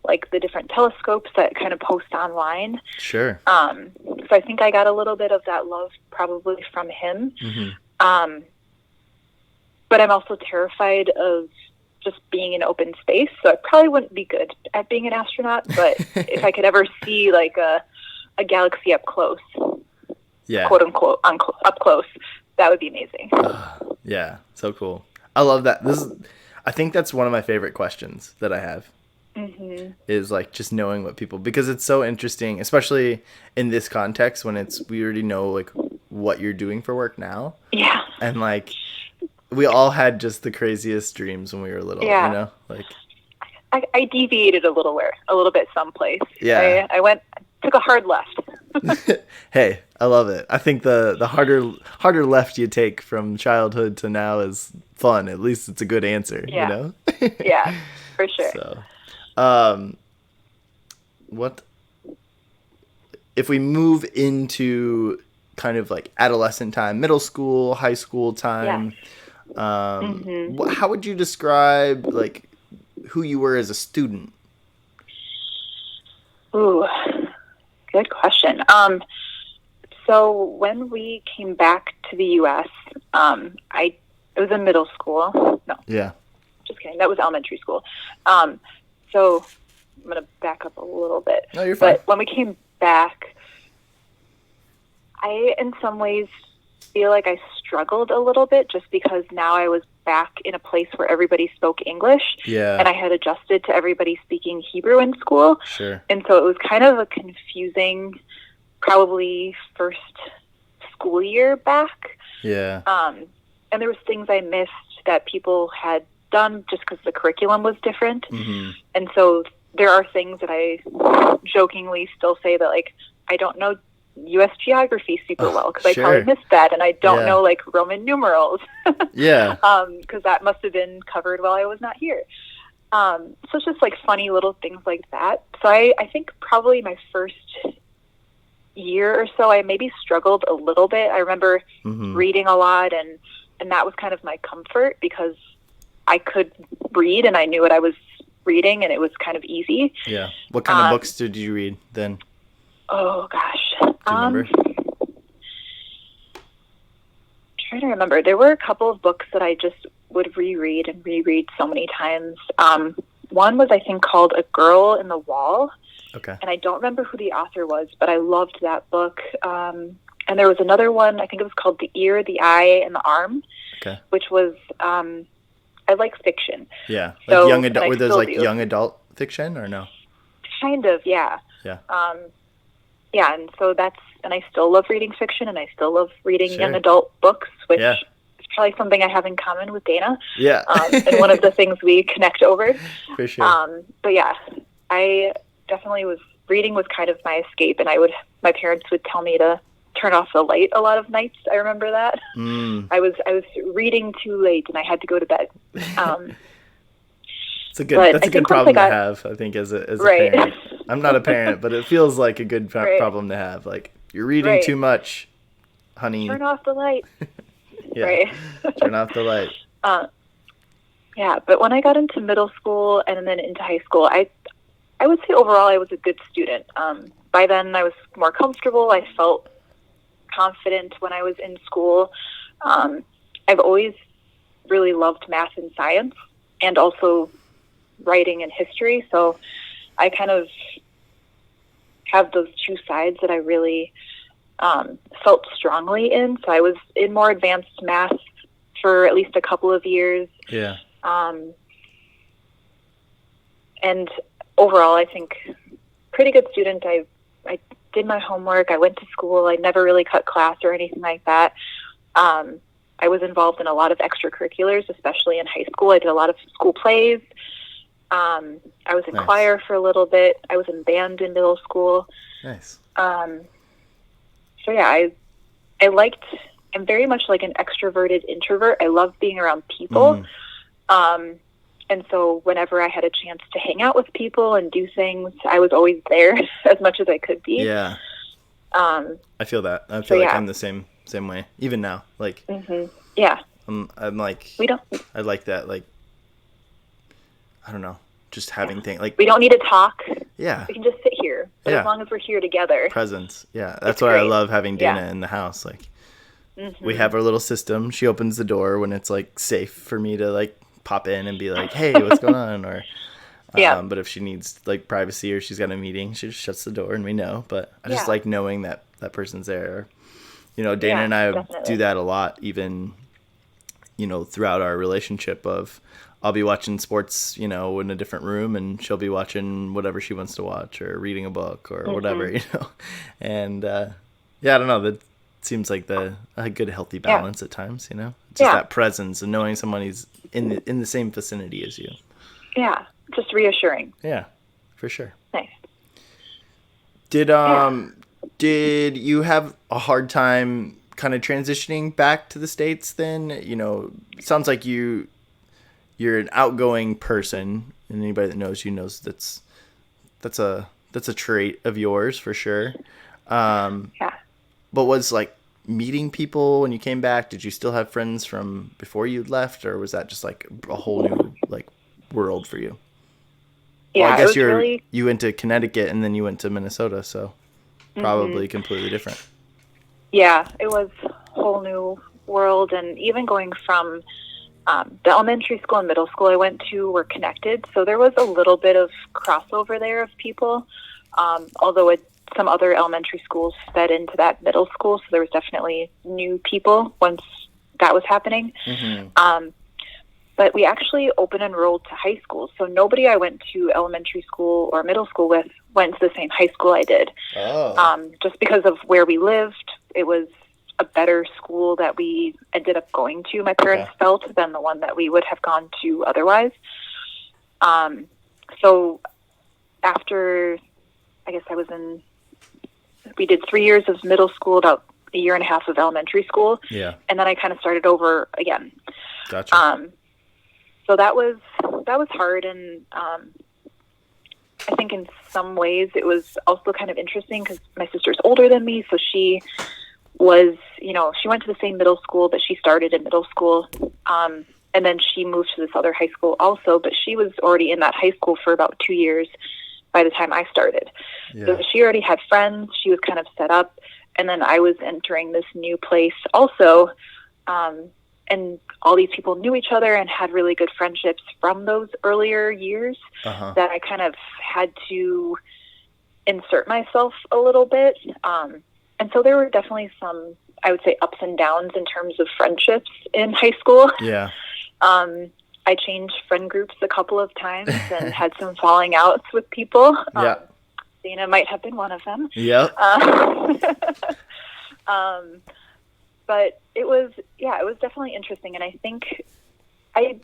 like the different telescopes that kind of post online. Sure. So I think I got a little bit of that love probably from him. But I'm also terrified of just being in open space. So I probably wouldn't be good at being an astronaut. But if I could ever see like a galaxy up close, quote unquote, up close, that would be amazing. Yeah, so cool. I love that. I think that's one of my favorite questions that I have is like just knowing what people, because it's so interesting, especially in this context when we already know like what you're doing for work now. Yeah. And like we all had just the craziest dreams when we were little, Yeah. you know, like I deviated a little bit someplace. Yeah. I took a hard left. Hey, I love it. I think the harder left you take from childhood to now is fun. At least it's a good answer, Yeah. you know? Yeah, for sure. So, what if we move into kind of like adolescent time, middle school, high school time? How would you describe like who you were as a student? Ooh, good question. So when we came back to the U.S., it was in middle school. No. Yeah. Just kidding. That was elementary school. So I'm going to back up a little bit. No, you're fine. But when we came back, I, in some ways, feel like I struggled a little bit just because now I was back in a place where everybody spoke English. Yeah. And I had adjusted to everybody speaking Hebrew in school. Sure. And so it was kind of a confusing, probably first school year back. Yeah. And there was things I missed that people had done just because the curriculum was different. And so there are things that I jokingly still say that, like, I don't know U.S. geography super well because I probably missed that, and I don't know like Roman numerals. Yeah. Because that must have been covered while I was not here. So it's just like funny little things like that. So I think probably my first year or so, I maybe struggled a little bit. I remember reading a lot, and that was kind of my comfort because I could read and I knew what I was reading, and it was kind of easy. Yeah. What kind of books did you read then? Oh gosh. Do you remember? Trying to remember. There were a couple of books that I just would reread so many times. One was, I think, called A Girl in the Wall. Okay. And I don't remember who the author was, but I loved that book. And there was another one, I think it was called The Ear, the Eye, and the Arm. Okay. Which was, I like fiction. Yeah. Like so, young adult, were those like young adult fiction or no? Kind of, yeah. Yeah. Yeah, and so and I still love reading fiction, and I still love reading young adult books, which is probably something I have in common with Dana. Yeah. And one of the things we connect over. For sure. But yeah, I definitely reading was kind of my escape, and my parents would tell me to turn off the light a lot of nights. I remember that. I was reading too late, and I had to go to bed. That's a good problem to have, I think, as a parent. I'm not a parent, but it feels like a good problem to have. Like, you're reading too much, honey. Turn off the light. Turn off the light. Yeah, but when I got into middle school and then into high school, I would say overall I was a good student. By then I was more comfortable. I felt confident when I was in school. I've always really loved math and science, and also writing and history, so I kind of have those two sides that I really felt strongly in. So I was in more advanced math for at least a couple of years. Yeah. And overall, I think pretty good student. I did my homework. I went to school. I never really cut class or anything like that. I was involved in a lot of extracurriculars, especially in high school. I did a lot of school plays. I was in choir for a little bit. I was in band in middle school. Nice. So yeah, I'm very much like an extroverted introvert. I love being around people. And so whenever I had a chance to hang out with people and do things, I was always there as much as I could be. Yeah. I feel that. I feel like I'm the same way, even now. Like, yeah. I'm like, I like that. Like, I don't know, just having things like we don't need to talk. Yeah. We can just sit here. But as long as we're here together. Presence. Yeah. That's why I love having Dana in the house. Like, we have our little system. She opens the door when it's like safe for me to like pop in and be like, hey, what's going on? Or, but if she needs like privacy or she's got a meeting, she just shuts the door and we know. But I just like knowing that person's there. You know, Dana and I do that a lot, even, you know, throughout our relationship of, I'll be watching sports, in a different room, and she'll be watching whatever she wants to watch or reading a book or whatever, And yeah, I don't know. That seems like a good, healthy balance at times, Just that presence and knowing someone is in the same vicinity as you. Yeah, just reassuring. Yeah, for sure. Nice. Did you have a hard time kind of transitioning back to the States then? It sounds like you're an outgoing person, and anybody that knows you knows that's a trait of yours for sure. But was like meeting people when you came back, did you still have friends from before you left, or was that just like a whole new like world for you? Yeah, well, I guess really... you went to Connecticut and then you went to Minnesota, so probably completely different. Yeah, it was a whole new world, and even going from the elementary school and middle school I went to were connected, so there was a little bit of crossover there of people, although some other elementary schools fed into that middle school, so there was definitely new people once that was happening. But we actually open enrolled to high school, so nobody I went to elementary school or middle school with went to the same high school I did. Just because of where we lived, it was a better school that we ended up going to, my parents felt, than the one that we would have gone to otherwise. So after, I guess we did 3 years of middle school, about a year and a half of elementary school. Yeah. And then I kind of started over again. Gotcha. So that was hard, and I think in some ways it was also kind of interesting because my sister's older than me, so she was, she went to the same middle school, but she started in middle school, and then she moved to this other high school also, but she was already in that high school for about 2 years by the time I started. Yeah. So she already had friends, she was kind of set up, and then I was entering this new place also, and all these people knew each other and had really good friendships from those earlier years that I kind of had to insert myself a little bit. And so there were definitely some, I would say, ups and downs in terms of friendships in high school. Yeah. I changed friend groups a couple of times and had some falling outs with people. Dana might have been one of them. Yeah. But it was definitely interesting. And I think I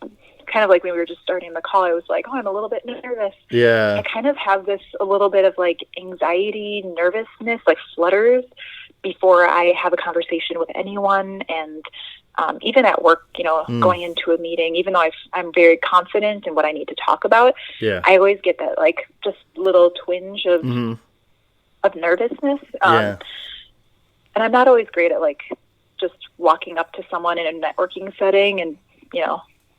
kind of like when we were just starting the call, I was like, I'm a little bit nervous. Yeah. I kind of have this a little bit of like anxiety, nervousness, like flutters before I have a conversation with anyone. And even at work, going into a meeting, even though I'm very confident in what I need to talk about, I always get that like just little twinge of nervousness. And I'm not always great at like just walking up to someone in a networking setting and,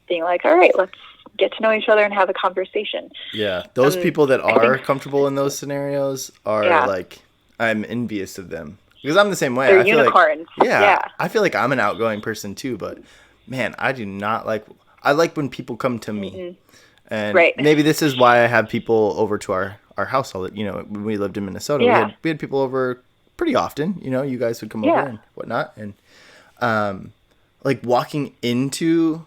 being like, all right, let's get to know each other and have a conversation. Yeah. Those people that are comfortable in those scenarios are like, I'm envious of them. Because I'm the same way. They're unicorns. I feel like I'm an outgoing person too, but man, I do not I like when people come to me. And maybe this is why I have people over to our house all when we lived in Minnesota. We had people over pretty often, you guys would come over and whatnot. And like walking into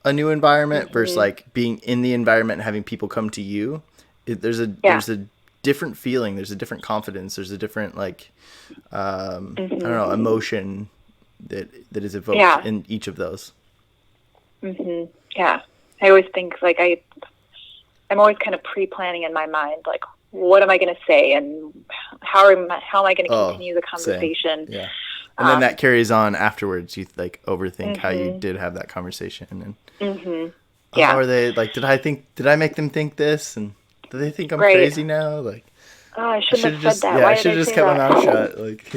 a new environment versus like being in the environment and having people come to you, there's a different feeling, there's a different confidence, there's a different like I don't know, emotion that is evoked in each of those. I always think like I'm always kind of pre-planning in my mind like, what am I going to say and how am I going to continue the conversation? Same. And then that carries on afterwards. You like overthink how you did have that conversation, and are they like? Did I make them think this? And do they think I'm crazy now? Like, I shouldn't have said that. Yeah, I should have just kept my mouth shut. Like,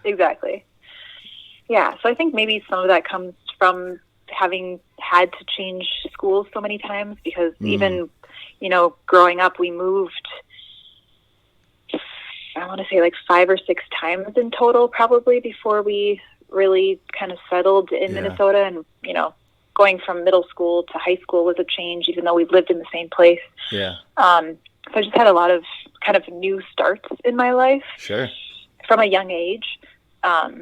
Exactly. Yeah, so I think maybe some of that comes from having had to change schools so many times because even growing up, we moved. I want to say like 5 or 6 times in total, probably before we really kind of settled in Minnesota. And, going from middle school to high school was a change, even though we lived in the same place. Yeah. So I just had a lot of kind of new starts in my life. Sure. From a young age. So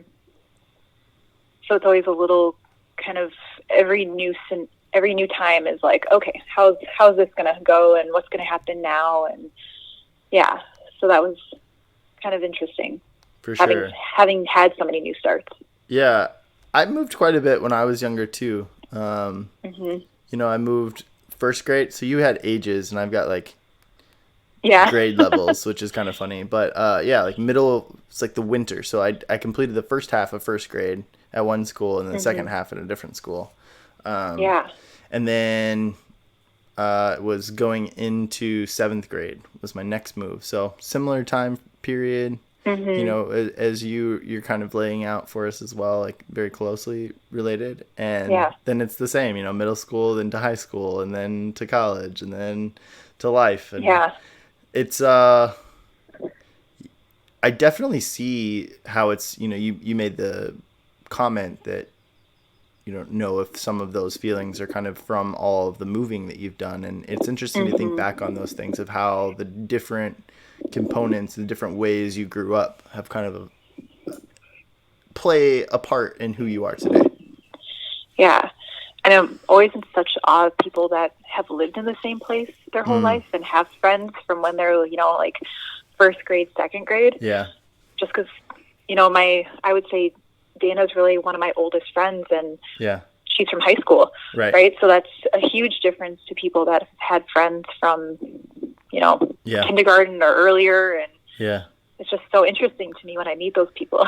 it's always a little kind of every every new time is like, okay, how's this going to go and what's going to happen now? And yeah, so that was kind of interesting. For sure. Having had so many new starts. Yeah. I moved quite a bit when I was younger too. I moved first grade. So you had ages and I've got like grade levels, which is kind of funny. But like middle, it's like the winter. So I completed the first half of first grade at one school and then the second half at a different school. And then it was going into 7th grade was my next move. So similar time period, as you're kind of laying out for us as well, like very closely related. And then it's the same, middle school, then to high school, and then to college, and then to life. And it's, I definitely see how it's, you made the comment that you don't know if some of those feelings are kind of from all of the moving that you've done. And it's interesting to think back on those things of how the different components, the different ways you grew up have kind of play a part in who you are today. Yeah. And I'm always in such awe of people that have lived in the same place their whole life and have friends from when they're, like first grade, second grade. Yeah. Just because, I would say Dana's really one of my oldest friends, and she's from high school, right? So that's a huge difference to people that have had friends from, kindergarten or earlier, and it's just so interesting to me when I meet those people.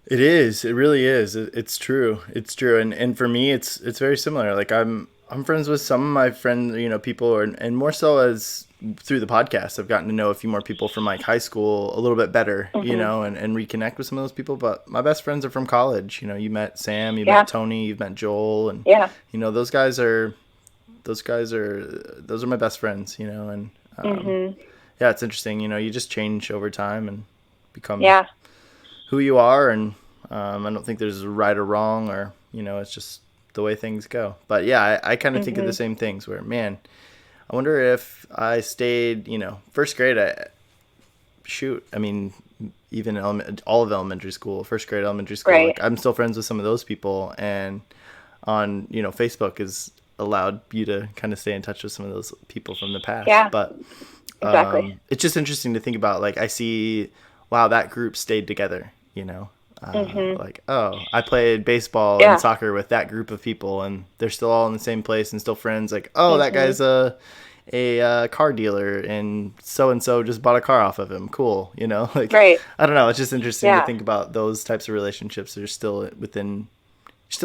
It is. It really is. It's true. It's true. And for me, it's very similar. Like I'm friends with some of my friends, people, and more so as through the podcast, I've gotten to know a few more people from like high school a little bit better, and reconnect with some of those people. But my best friends are from college. You met Sam, you met Tony, you've met Joel, and those guys are my best friends. And it's interesting. You just change over time and become who you are, and I don't think there's a right or wrong, or it's just the way things go. But I kind of think of the same things where, man, I wonder if I stayed, first grade, even all of elementary school, first grade elementary school, like I'm still friends with some of those people, and on, Facebook has allowed you to kind of stay in touch with some of those people from the past. Yeah, but exactly. It's just interesting to think about, like I see, wow, that group stayed together, like, oh, I played baseball and soccer with that group of people, and they're still all in the same place and still friends. Like, oh, that guy's a car dealer, and so just bought a car off of him. Cool, like, I don't know. It's just interesting to think about those types of relationships that are still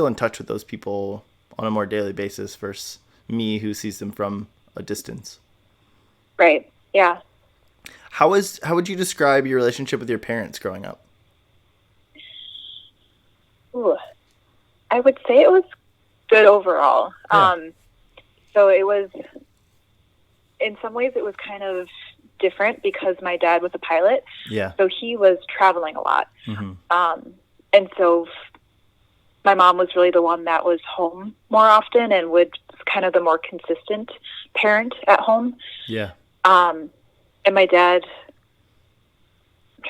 in touch with those people on a more daily basis versus me who sees them from a distance. Right. Yeah. How would you describe your relationship with your parents growing up? Ooh, I would say it was good overall. Yeah. So it was, in some ways it was kind of different because my dad was a pilot. Yeah. So he was traveling a lot. And so my mom was really the one that was home more often and was kind of the more consistent parent at home. Yeah. And my dad,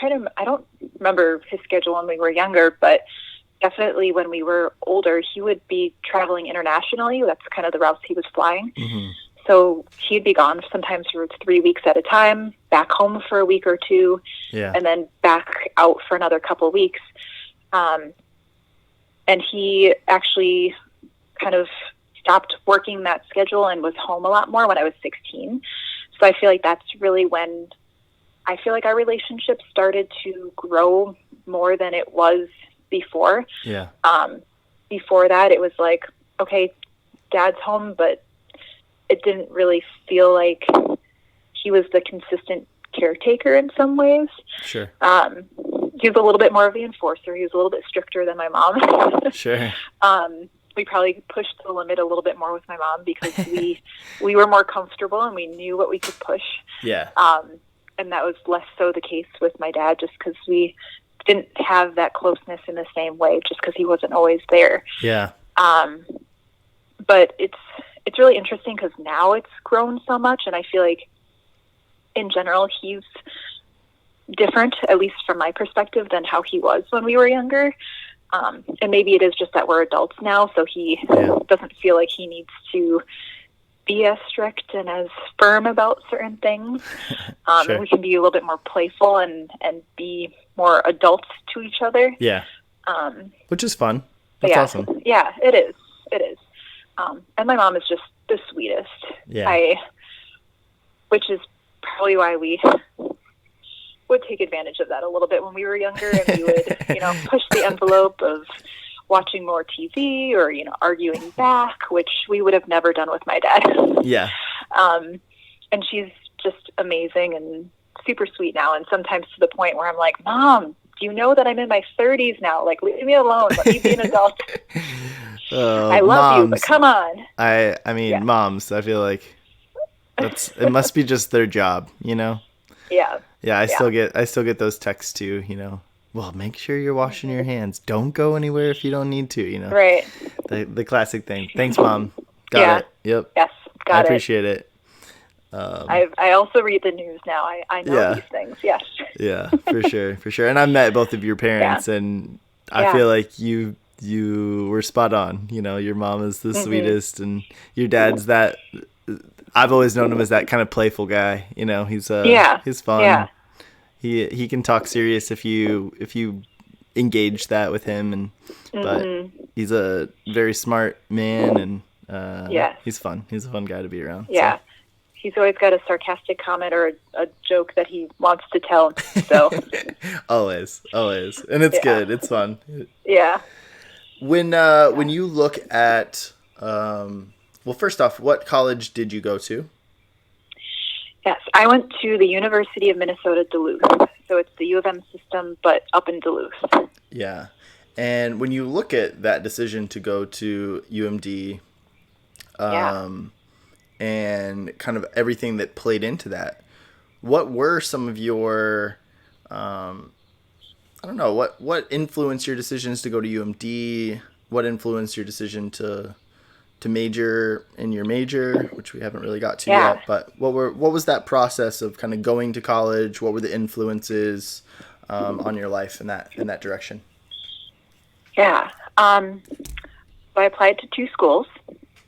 I don't remember his schedule when we were younger, but definitely when we were older, he would be traveling internationally. That's kind of the routes he was flying. So he'd be gone sometimes for 3 weeks at a time, back home for a week or two, and then back out for another couple of weeks. And he actually kind of stopped working that schedule and was home a lot more when I was 16. So I feel like that's really when I feel like our relationship started to grow more than it was before. Yeah. Before that, it was like, okay, Dad's home, but it didn't really feel like he was the consistent caretaker in some ways. Sure. He was a little bit more of the enforcer. He was a little bit stricter than my mom. Sure. We probably pushed the limit a little bit more with my mom because we were more comfortable and we knew what we could push. Yeah. And that was less so the case with my dad just because we didn't have that closeness in the same way just because he wasn't always there. Yeah. But it's really interesting because now it's grown so much, and I feel like in general he's different, at least from my perspective, than how he was when we were younger. And maybe it is just that we're adults now, so he doesn't feel like he needs to be as strict and as firm about certain things. Sure. And we can be a little bit more playful and be more adults to each other. Yeah. Which is fun. That's awesome. Yeah, it is. It is. And my mom is just the sweetest. Yeah. Which is probably why we would take advantage of that a little bit when we were younger, and we would, push the envelope of watching more TV or, arguing back, which we would have never done with my dad. Yeah. And she's just amazing and super sweet now. And sometimes to the point where I'm like, Mom, do you know that I'm in my 30s now? Like, leave me alone. Let me be an adult. I love you, but come on. I mean, moms, I feel like it must be just their job, Yeah. Yeah, I still get those texts too, Well, make sure you're washing your hands. Don't go anywhere if you don't need to, Right. The classic thing. Thanks, Mom. Got it. Yep. Yes, got it. I appreciate it. I also read the news now. I know these things. Yes. Yeah, for sure. And I met both of your parents, and I feel like you were spot on. Your mom is the sweetest, and your dad's that. I've always known him as that kind of playful guy. He's he's fun. Yeah. He can talk serious if you engage that with him, but he's a very smart man, and he's fun. He's a fun guy to be around. Yeah. So. He's always got a sarcastic comment or a joke that he wants to tell. So always, and it's good. It's fun. Yeah. When you look at well, first off, what college did you go to? Yes, I went to the University of Minnesota Duluth. So it's the U of M system, but up in Duluth. Yeah. And when you look at that decision to go to UMD, and kind of everything that played into that, what were some of your, I don't know, what influenced your decisions to go to UMD? What influenced your decision to major in your major, which we haven't really got to yet, but what was that process of kind of going to college? What were the influences on your life in that direction? Yeah. So I applied to 2 schools.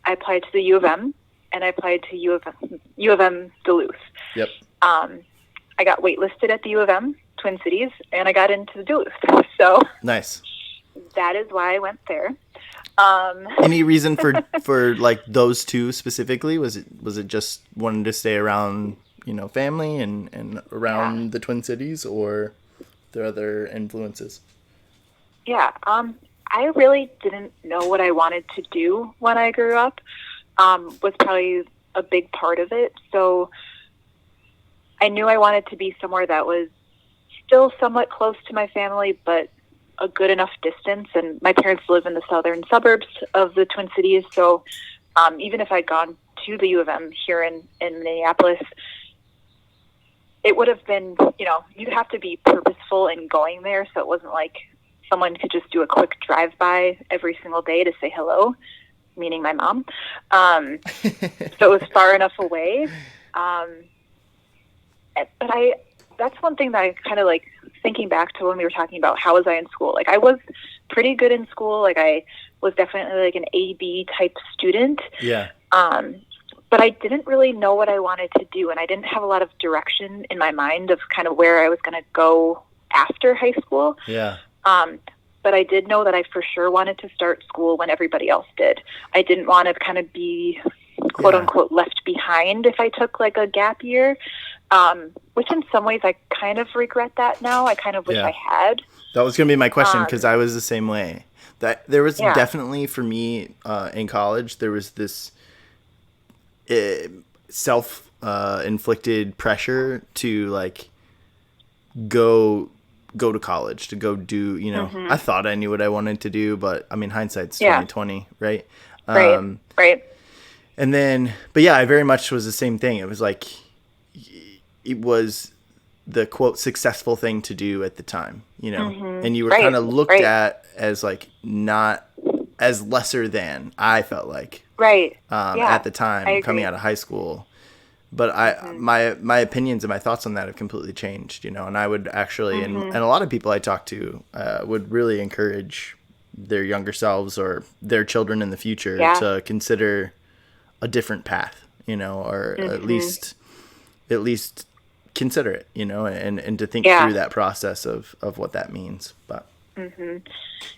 I applied to the U of M, and I applied to U of M Duluth. Yep. I got waitlisted at the U of M Twin Cities, and I got into Duluth. So nice. That is why I went there. Any reason for like those 2 specifically? Was it just wanting to stay around, family and around the Twin Cities, or there are other influences? Yeah. I really didn't know what I wanted to do when I grew up. Was probably a big part of it. So I knew I wanted to be somewhere that was still somewhat close to my family, but a good enough distance. And my parents live in the southern suburbs of the Twin Cities. So even if I'd gone to the U of M here in Minneapolis, it would have been, you'd have to be purposeful in going there. So it wasn't like someone could just do a quick drive-by every single day to say hello, meaning my mom. So it was far enough away. But that's one thing that I kind of like thinking back to when we were talking about how was I in school. Like I was pretty good in school. Like I was definitely like an A/B type student. Yeah. But I didn't really know what I wanted to do, and I didn't have a lot of direction in my mind of kind of where I was going to go after high school. Yeah. But I did know that I for sure wanted to start school when everybody else did. I didn't want to kind of be quote unquote left behind if I took like a gap year, which in some ways I kind of regret that now. I kind of wish I had. That was going to be my question, because I was the same way. That there was definitely for me in college, there was this self-inflicted pressure to like go to college, to go do, I thought I knew what I wanted to do, but I mean, hindsight's 20/20, right? Right. And then, but yeah, I very much was the same thing. It was like, it was the quote successful thing to do at the time, and you were kind of looked at as like not as lesser than, I felt like, at the time coming out of high school. But my opinions and my thoughts on that have completely changed, and I would actually, and a lot of people I talk to would really encourage their younger selves or their children in the future to consider a different path, or at least consider it, and to think through that process of what that means. But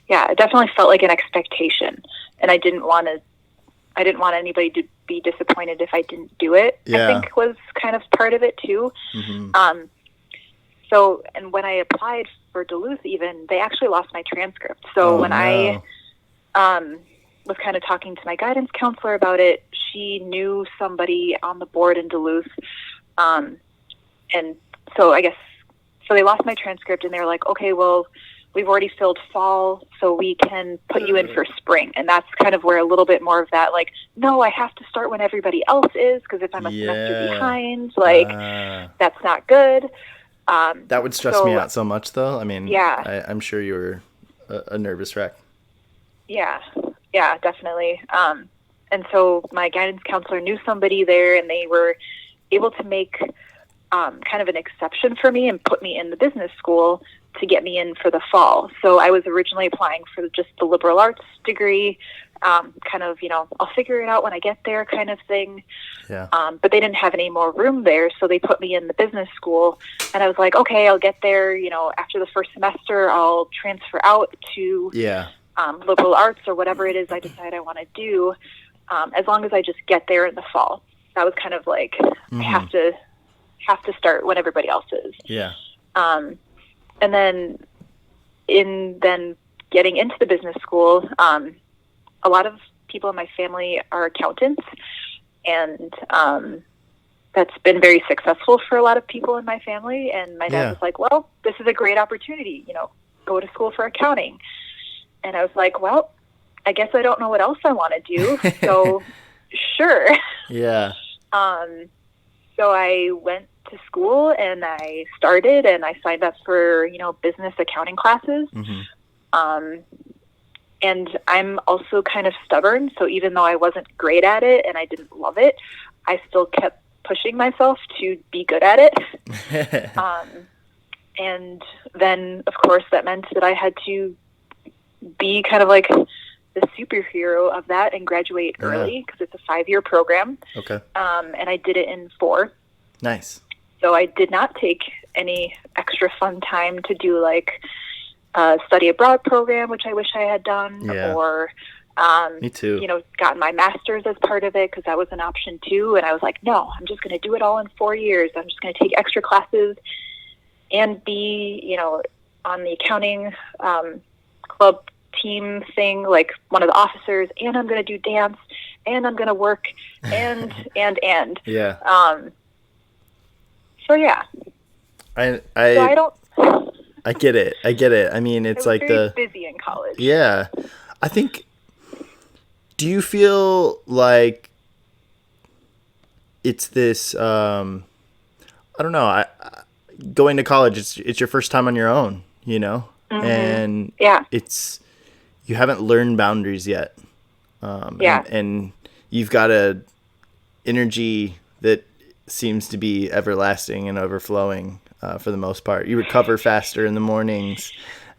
yeah, it definitely felt like an expectation, and I didn't want anybody to be disappointed if I didn't do it. I think was kind of part of it too. So, and when I applied for Duluth, even, they actually lost my transcript. So I was kind of talking to my guidance counselor about it, she knew somebody on the board in Duluth. And so so they lost my transcript, and they were like, okay, well, we've already filled fall, so we can put you in for spring. And that's kind of where a little bit more of that, like, no, I have to start when everybody else is, because if I'm a semester behind, that's not good. That would stress me out so much, though. I mean, I'm sure you were a nervous wreck. Yeah, definitely. And so my guidance counselor knew somebody there, and they were able to make kind of an exception for me and put me in the business school to get me in for the fall. So I was originally applying for just the liberal arts degree, kind of, I'll figure it out when I get there kind of thing. Yeah. But they didn't have any more room there, so they put me in the business school. And I was like, okay, I'll get there, after the first semester, I'll transfer out to liberal arts or whatever it is I decide I want to do, as long as I just get there in the fall. That was kind of like, I have to start when everybody else is. Yeah. And then getting into the business school, a lot of people in my family are accountants, and that's been very successful for a lot of people in my family. And my dad was like, well, this is a great opportunity, go to school for accounting. And I was like, well, I guess I don't know what else I want to do. So sure. Yeah. So I went to school, and I started, and I signed up for, business accounting classes. And I'm also kind of stubborn. So even though I wasn't great at it and I didn't love it, I still kept pushing myself to be good at it. And then, of course, that meant that I had to be kind of like the superhero of that and graduate early, because it's a 5-year program. Okay. And I did it in 4. Nice. So I did not take any extra fun time to do like a study abroad program, which I wish I had done, or me too. Gotten my master's as part of it, because that was an option too. And I was like, no, I'm just going to do it all in 4 years. I'm just going to take extra classes and be, on the accounting club team thing, like one of the officers, and I'm going to do dance, and I'm going to work, and. Yeah. So yeah. I don't. I get it. I mean, it's like busy in college. Yeah, I think. Do you feel like it's this? I don't know. Going to college, it's your first time on your own, and it's you haven't learned boundaries yet. And you've got a energy that seems to be everlasting and overflowing for the most part. You recover faster in the mornings,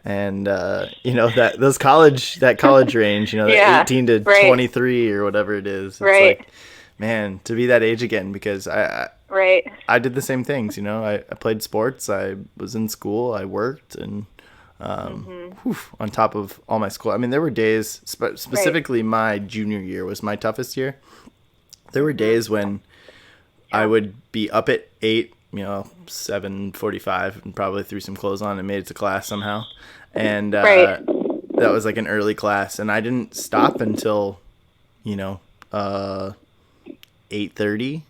and that college range, the 18 to 23 or whatever it is. It's like, man, to be that age again, because I did the same things. I played sports, I was in school, I worked, and on top of all my school. I mean, there were days, specifically my junior year was my toughest year. There were days when I would be up at 8, 7:45, and probably threw some clothes on and made it to class somehow. And that was like an early class, and I didn't stop until 8:30.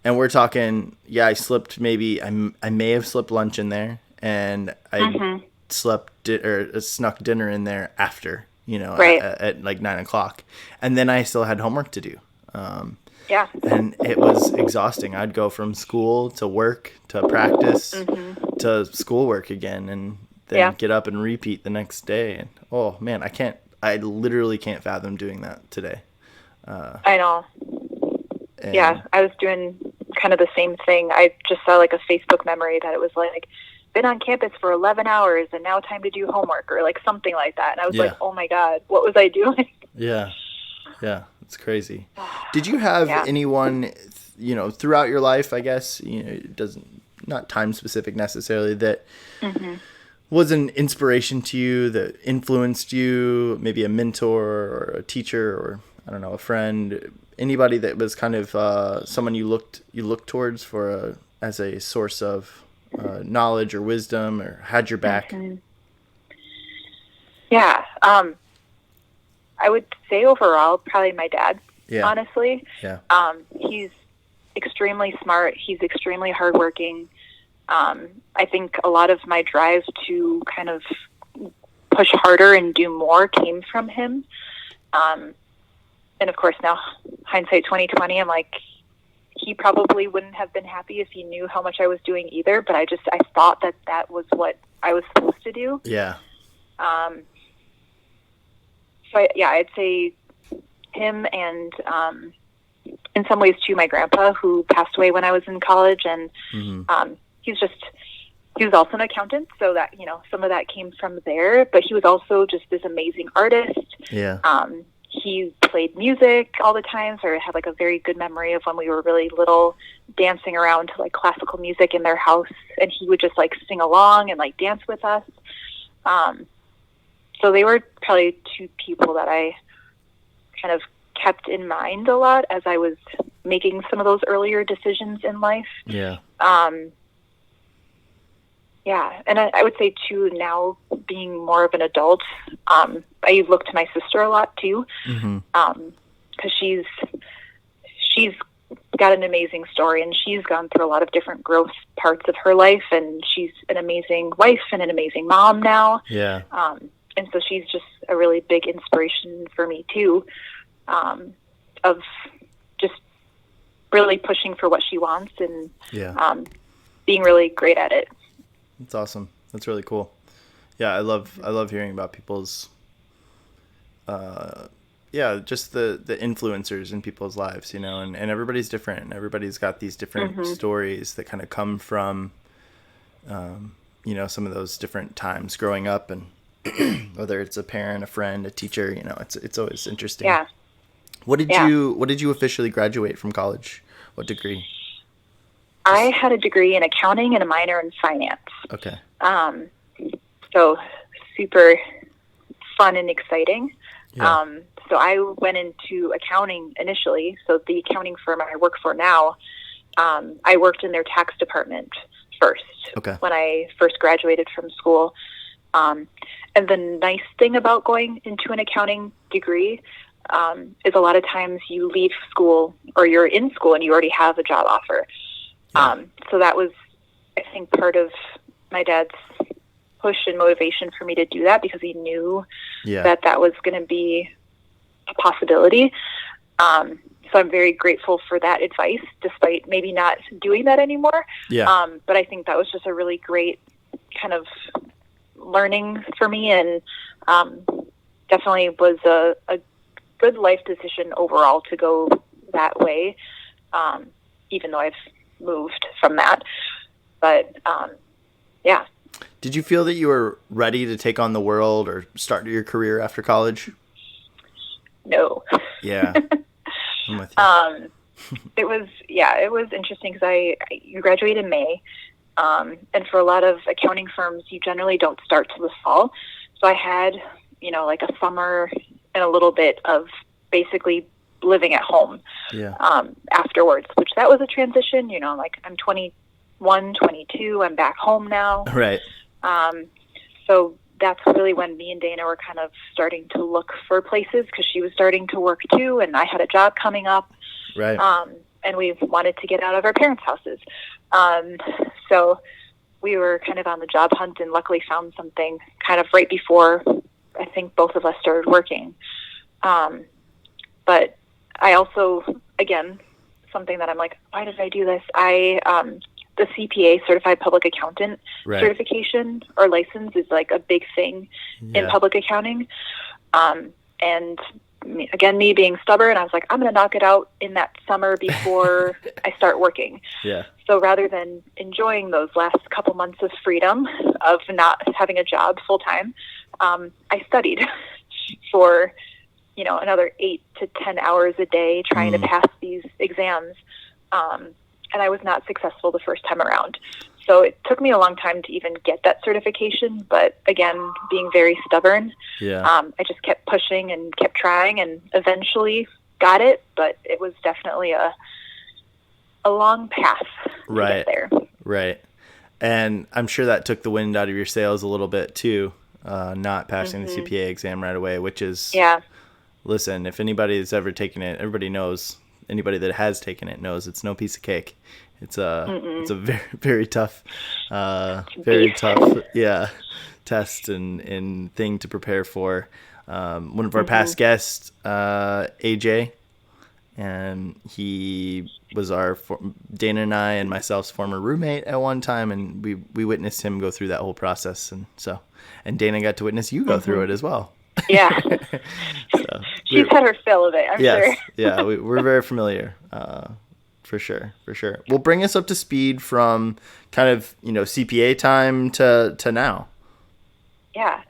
And we're talking. Yeah, I slipped. Maybe I may have slipped lunch in there, and I snuck dinner in there after. At like 9 o'clock, and then I still had homework to do. And it was exhausting. I'd go from school to work to practice to schoolwork again, and then get up and repeat the next day. And oh man, I literally can't fathom doing that today. I know. I was doing kind of the same thing. I just saw like a Facebook memory that it was like, been on campus for 11 hours and now time to do homework, or like something like that. And I was like, oh my God, what was I doing? Yeah. Yeah. It's crazy. Did you have anyone, throughout your life, I guess, it doesn't, not time specific necessarily, that was an inspiration to you, that influenced you, maybe a mentor or a teacher or, I don't know, a friend, anybody that was kind of someone you looked towards as a source of knowledge or wisdom, or had your back? Yeah. I would say overall, probably my dad, honestly. Yeah. He's extremely smart. He's extremely hardworking. I think a lot of my drive to kind of push harder and do more came from him. And of course now, hindsight 2020, I'm like, he probably wouldn't have been happy if he knew how much I was doing either, but I thought that was what I was supposed to do. Yeah. So I'd say him, and in some ways too, my grandpa, who passed away when I was in college, and he was also an accountant, so that, some of that came from there, but he was also just this amazing artist. Yeah. He played music all the time, so I have like a very good memory of when we were really little, dancing around to like classical music in their house, and he would just like sing along and like dance with us. So they were probably two people that I kind of kept in mind a lot as I was making some of those earlier decisions in life. Yeah. And I would say too, now being more of an adult, I look to my sister a lot too, because she's got an amazing story, and she's gone through a lot of different growth parts of her life, and she's an amazing wife and an amazing mom now. Yeah. And so she's just a really big inspiration for me too, of just really pushing for what she wants and being really great at it. That's awesome. That's really cool. Yeah, I love hearing about people's just the influencers in people's lives, and everybody's different, and everybody's got these different stories that kind of come from some of those different times growing up, and whether it's a parent, a friend, a teacher, it's always interesting. Yeah. What did you officially graduate from college? What degree? I had a degree in accounting and a minor in finance. Okay. So super fun and exciting. Yeah. So I went into accounting initially. So the accounting firm I work for now, I worked in their tax department first. Okay. When I first graduated from school. And the nice thing about going into an accounting degree is a lot of times you leave school, or you're in school and you already have a job offer. Yeah. So that was, I think, part of my dad's push and motivation for me to do that, because he knew that was going to be a possibility. So I'm very grateful for that advice, despite maybe not doing that anymore. Yeah. But I think that was just a really great kind of learning for me, and definitely was a good life decision overall to go that way, even though I've moved from that. But Did you feel that you were ready to take on the world or start your career after college? No. Yeah. I'm with you. It was interesting because you graduate in May, and for a lot of accounting firms, you generally don't start till the fall. So I had, like a summer and a little bit of basically living at home afterwards, which that was a transition. Like I'm 21, 22, I'm back home now. Right. So that's really when me and Dana were kind of starting to look for places, because she was starting to work too, and I had a job coming up. Right. And we wanted to get out of our parents' houses. So we were kind of on the job hunt, and luckily found something kind of right before I think both of us started working. But I also, again, something that I'm like, why did I do this? The CPA, Certified Public Accountant certification or license is like a big thing in public accounting. And me being stubborn, I was like, I'm going to knock it out in that summer before I start working. Yeah. So rather than enjoying those last couple months of freedom of not having a job full time, I studied for, another 8 to 10 hours a day trying to pass these exams. And I was not successful the first time around. So it took me a long time to even get that certification. But again, being very stubborn, I just kept pushing and kept trying and eventually got it. But it was definitely a long path to get there. Right. And I'm sure that took the wind out of your sails a little bit too, not passing the CPA exam right away, which is, listen, if anybody has ever taken it, everybody knows, anybody that has taken it knows it's no piece of cake. It's a very, very tough, test and thing to prepare for. One of our past guests, AJ, and he was Dana and I and myself's former roommate at one time, and we witnessed him go through that whole process, and Dana got to witness you go through it as well. Yeah. She's had her fill of it, I'm sure. Yeah, we're very familiar. For sure. Well, bring us up to speed from kind of, CPA time to now. Yeah.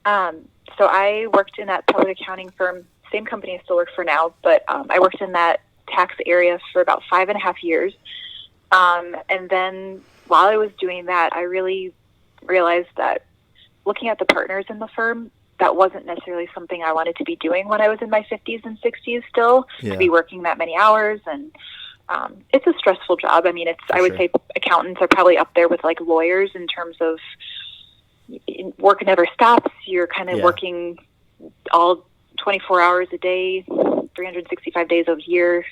So I worked in that public accounting firm, same company I still work for now, but I worked in that tax area for about 5.5 years. And then while I was doing that, I really realized that looking at the partners in the firm, that wasn't necessarily something I wanted to be doing when I was in my 50s and 60s still, to be working that many hours. And it's a stressful job. I mean, I would say accountants are probably up there with like lawyers in terms of work never stops. You're kind of working all 24 hours a day, 365 days a year,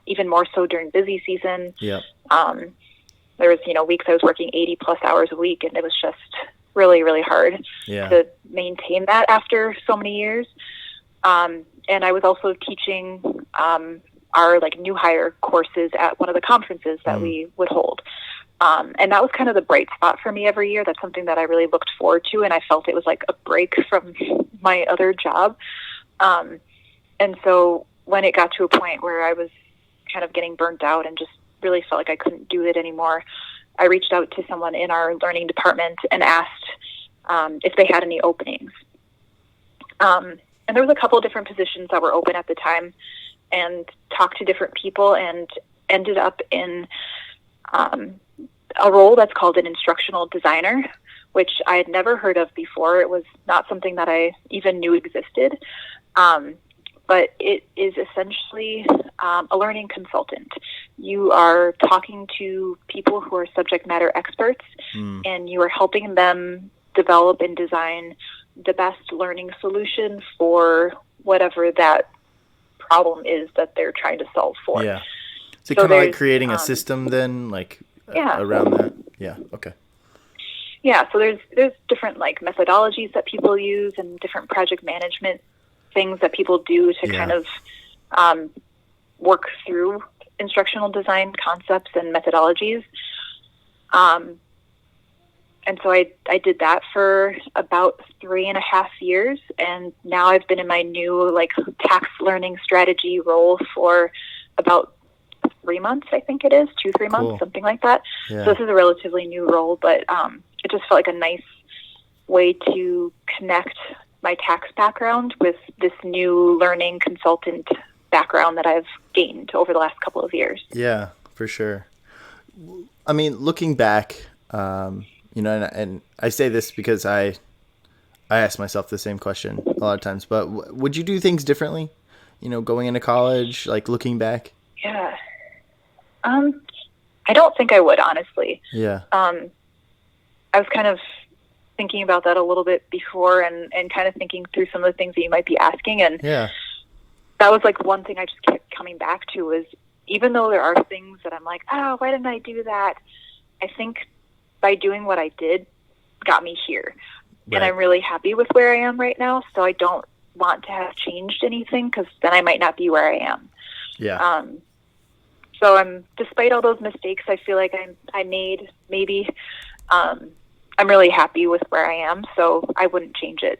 even more so during busy season. There was, weeks I was working 80 plus hours a week, and it was just really, really hard to maintain that after so many years. And I was also teaching our like new hire courses at one of the conferences that we would hold. And that was kind of the bright spot for me every year. That's something that I really looked forward to, and I felt it was like a break from my other job. And so when it got to a point where I was kind of getting burnt out and just really felt like I couldn't do it anymore, I reached out to someone in our learning department and asked if they had any openings. And there was a couple of different positions that were open at the time, and talked to different people and ended up in a role that's called an instructional designer, which I had never heard of before. It was not something that I even knew existed. But it is essentially a learning consultant. You are talking to people who are subject matter experts, and you are helping them develop and design the best learning solution for whatever that problem is that they're trying to solve for. Yeah. So kind of like creating a system then, around that? Yeah, okay. Yeah, so there's different like methodologies that people use and different project management things that people do to kind of work through instructional design concepts and methodologies. And so I did that for about 3.5 years, and now I've been in my new like tax learning strategy role for about 3 months, I think it is, 2-3 months, something like that. Yeah. So this is a relatively new role, but it just felt like a nice way to connect my tax background with this new learning consultant background that I've gained over the last couple of years. Yeah, for sure. I mean, looking back, and I say this because I ask myself the same question a lot of times, but would you do things differently, going into college, like looking back? Yeah. I don't think I would, honestly. Yeah. I was kind of thinking about that a little bit before and kind of thinking through some of the things that you might be asking. And that was like one thing I just kept coming back to was, even though there are things that I'm like, why didn't I do that? I think by doing what I did got me here. Right. And I'm really happy with where I am right now. So I don't want to have changed anything, because then I might not be where I am. Yeah. So despite all those mistakes I feel like I made, maybe, I'm really happy with where I am, so I wouldn't change it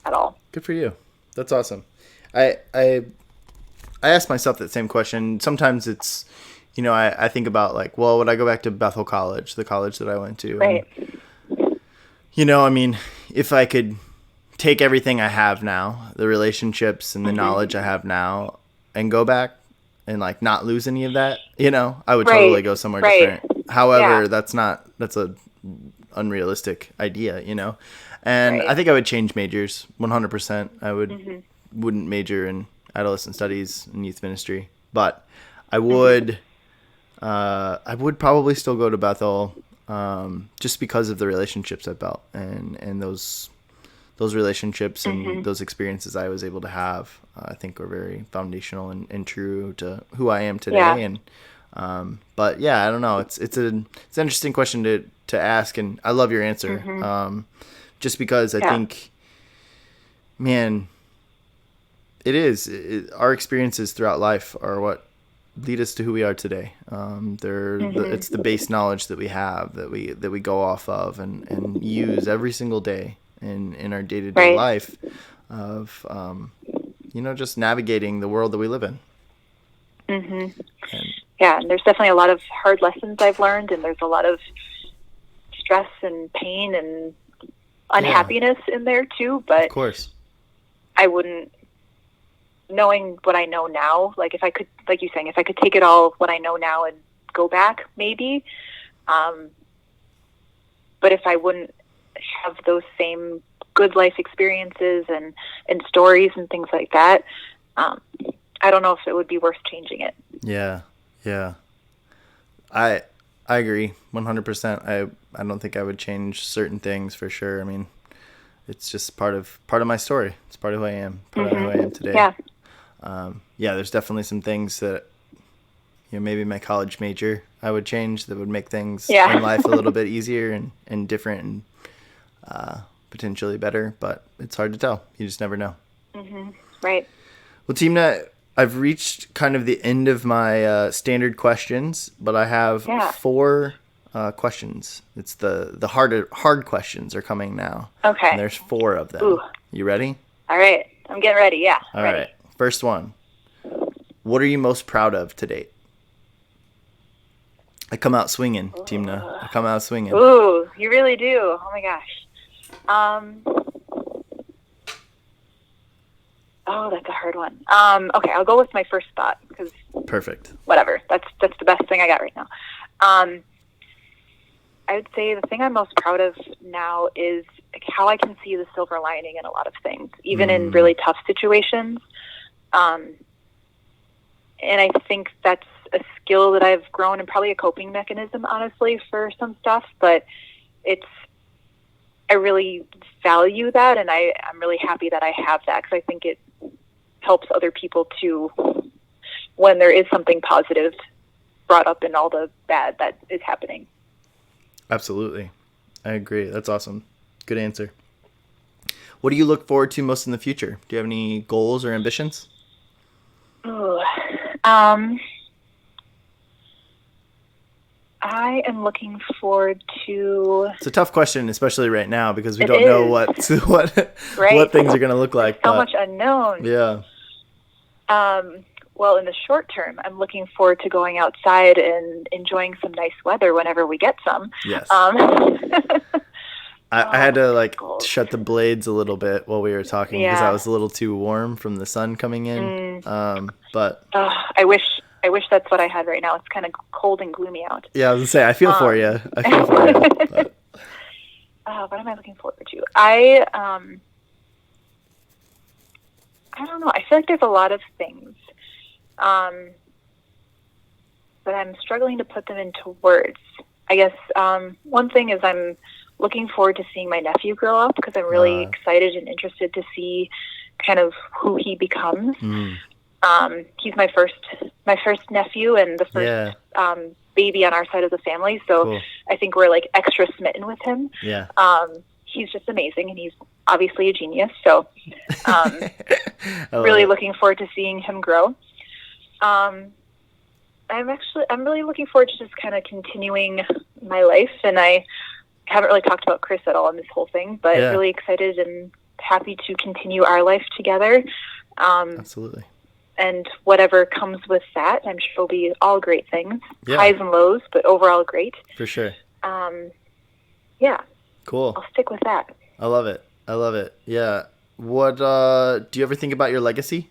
at all. Good for you. That's awesome. I ask myself that same question. Sometimes it's, I think about like, well, would I go back to Bethel College, the college that I went to? Right. And, I mean, if I could take everything I have now, the relationships and the knowledge I have now, and go back and like not lose any of that, I would totally go somewhere different. However, that's a unrealistic idea, And I think I would change majors 100%. I wouldn't major in adolescent studies and youth ministry, but I would probably still go to Bethel, just because of the relationships I built and those relationships and those experiences I was able to have. I think were very foundational and true to who I am today. Yeah. And but yeah, I don't know. It's an interesting question to ask, and I love your answer. Just because I think, man, our experiences throughout life are what lead us to who we are today. It's the base knowledge that we have that we go off of and use every single day in our day-to-day life of just navigating the world that we live in. And there's definitely a lot of hard lessons I've learned, and there's a lot of stress and pain and unhappiness in there too, but of course I wouldn't, knowing what I know now, like if I could, like you're saying, if I could take it all, what I know now, and go back maybe, but if I wouldn't have those same good life experiences and stories and things like that, I don't know if it would be worth changing it. Yeah. I agree 100%. I don't think I would change certain things for sure. I mean, it's just part of my story. It's part of who I am, part of who I am today. Yeah. There's definitely some things that, maybe my college major I would change that would make things in life a little bit easier and different and potentially better, but it's hard to tell. You just never know. Right. Well, Timnah, I've reached kind of the end of my standard questions, but I have 4 questions. It's the hard questions are coming now. Okay. And there's 4 of them. Ooh. You ready? All right. I'm getting ready. Yeah. All ready. right. First one. What are you most proud of to date? I come out swinging, Timnah. I come out swinging. Ooh, you really do. Oh my gosh. That's a hard one. Okay, I'll go with my first thought because Perfect. Whatever. That's the best thing I got right now. I would say the thing I'm most proud of now is how I can see the silver lining in a lot of things, even in really tough situations. And I think that's a skill that I've grown, and probably a coping mechanism, honestly, for some stuff. But I really value that, and I'm really happy that I have that, because I think it helps other people too when there is something positive brought up in all the bad that is happening. Absolutely. I agree. That's awesome. Good answer. What do you look forward to most in the future? Do you have any goals or ambitions? Ooh, I am looking forward to... It's a tough question, especially right now, because we don't know what things are going to look like. So much unknown. Yeah. Well, in the short term, I'm looking forward to going outside and enjoying some nice weather whenever we get some. Yes. I had to shut the blades a little bit while we were talking because I was a little too warm from the sun coming in. But I wish that's what I had right now. It's kind of cold and gloomy out. Yeah, I was gonna say I feel for you. But. What am I looking forward to? I don't know. I feel like there's a lot of things, but I'm struggling to put them into words. I guess one thing is I'm looking forward to seeing my nephew grow up, because I'm really excited and interested to see kind of who he becomes. He's my first nephew and the first baby on our side of the family, so cool. I think we're extra smitten with him. Yeah. He's just amazing, and he's obviously a genius, so really looking forward to seeing him grow. I'm really looking forward to just kind of continuing my life, and I haven't really talked about Chris at all in this whole thing, but really excited and happy to continue our life together. Absolutely. And whatever comes with that, I'm sure will be all great things. Yeah. Highs and lows, but overall great. For sure. Yeah. Cool. I'll stick with that. I love it. Yeah. What, do you ever think about your legacy?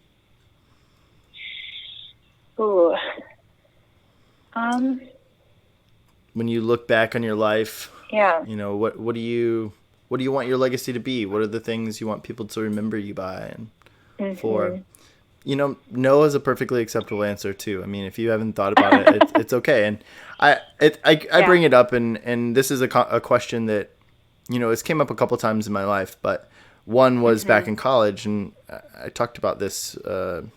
Ooh. When you look back on your life, Yeah. you know, what do you want your legacy to be? What are the things you want people to remember you by and for? You know, no is a perfectly acceptable answer too. I mean, if you haven't thought about it, it's okay. And I bring it up, and this is a question that, you know, it's came up a couple times in my life, but one was back in college, and I talked about this on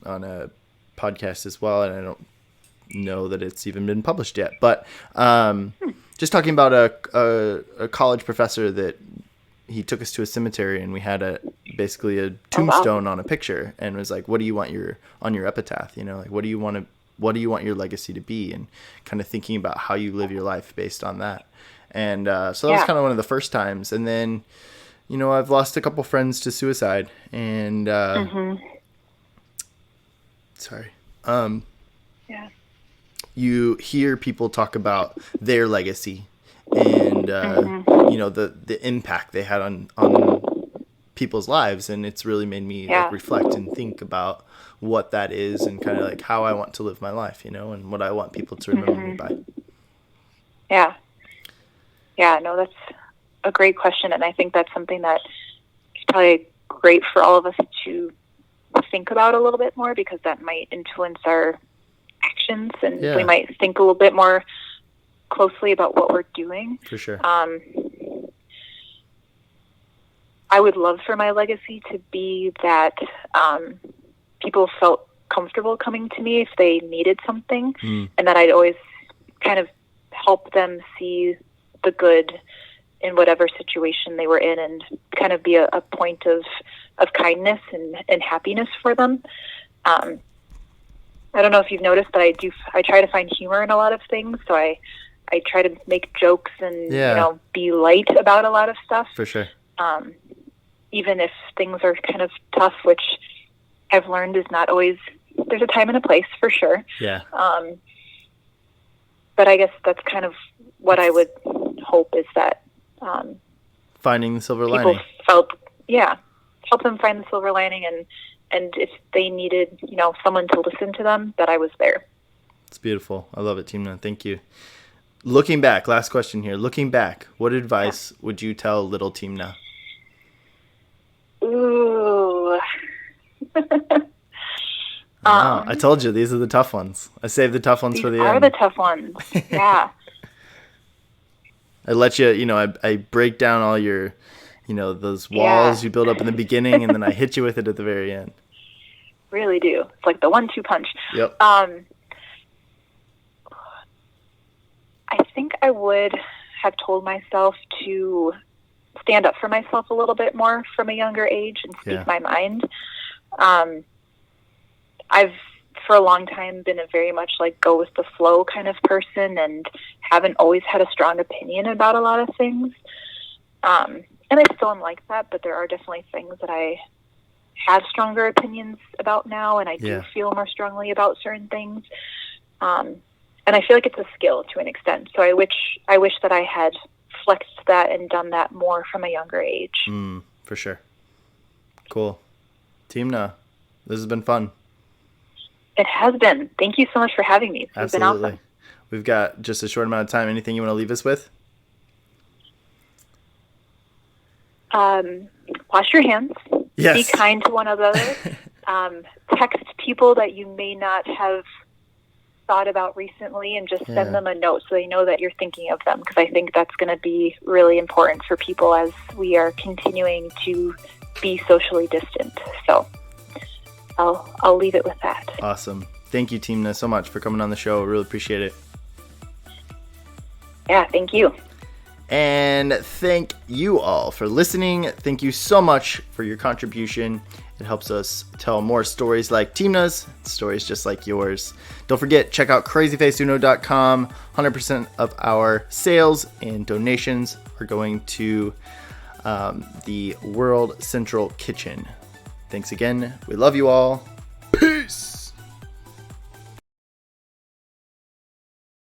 a podcast as well, and I don't know that it's even been published yet, but just talking about a college professor that he took us to a cemetery, and we had basically a tombstone on a picture, and was like, what do you want on your epitaph? You know, like, what do you want your legacy to be? And kind of thinking about how you live your life based on that. And so that was kind of one of the first times. And then, you know, I've lost a couple friends to suicide, and you hear people talk about their legacy and you know, the impact they had on people's lives, and it's really made me like reflect and think about what that is, and kind of like how I want to live my life, you know, and what I want people to remember me by. No, that's a great question, and I think that's something that is probably great for all of us to think about a little bit more, because that might influence our actions, and we might think a little bit more closely about what we're doing. For sure. I would love for my legacy to be that people felt comfortable coming to me if they needed something, and that I'd always kind of help them see the good in whatever situation they were in, and kind of be a point of kindness and happiness for them. I don't know if you've noticed, but I try to find humor in a lot of things. So I try to make jokes and, you know, be light about a lot of stuff. For sure. Even if things are kind of tough, which I've learned is not always, there's a time and a place for sure. Yeah. But I guess that's kind of what I would hope, is that, finding the silver people lining. Help them find the silver lining, and if they needed, you know, someone to listen to them, that I was there. It's beautiful. I love it, Timnah. Thank you. Looking back, last question here. Looking back, what advice would you tell little Timnah? Ooh. I told you, these are the tough ones. I saved the tough ones for the end. These are the tough ones. Yeah. I let you, you know, I break down all your, you know, those walls you build up in the beginning, and then I hit you with it at the very end. Really do. It's like the 1-2 punch. Yep. I think I would have told myself to stand up for myself a little bit more from a younger age and speak my mind. I've, for a long time, been a very much like go with the flow kind of person, and haven't always had a strong opinion about a lot of things. And I still am like that, but there are definitely things that I have stronger opinions about now, and I do feel more strongly about certain things. And I feel like it's a skill to an extent. So I wish that I had flexed that and done that more from a younger age. For sure. Cool. Timnah, this has been fun. It has been. Thank you so much for having me. It's been awesome. We've got just a short amount of time. Anything you want to leave us with? Wash your hands. Yes. Be kind to one another. Text people that you may not have thought about recently, and just send them a note so they know that you're thinking of them, because I think that's going to be really important for people as we are continuing to be socially distant. So I'll leave it with that. Awesome. Thank you, Timnah, so much for coming on the show. Really appreciate it. Yeah, thank you. And thank you all for listening. Thank you so much for your contribution. It helps us tell more stories like Timnah's, stories just like yours. Don't forget, check out CrazyFaceUno.com. 100% of our sales and donations are going to the World Central Kitchen. Thanks again. We love you all.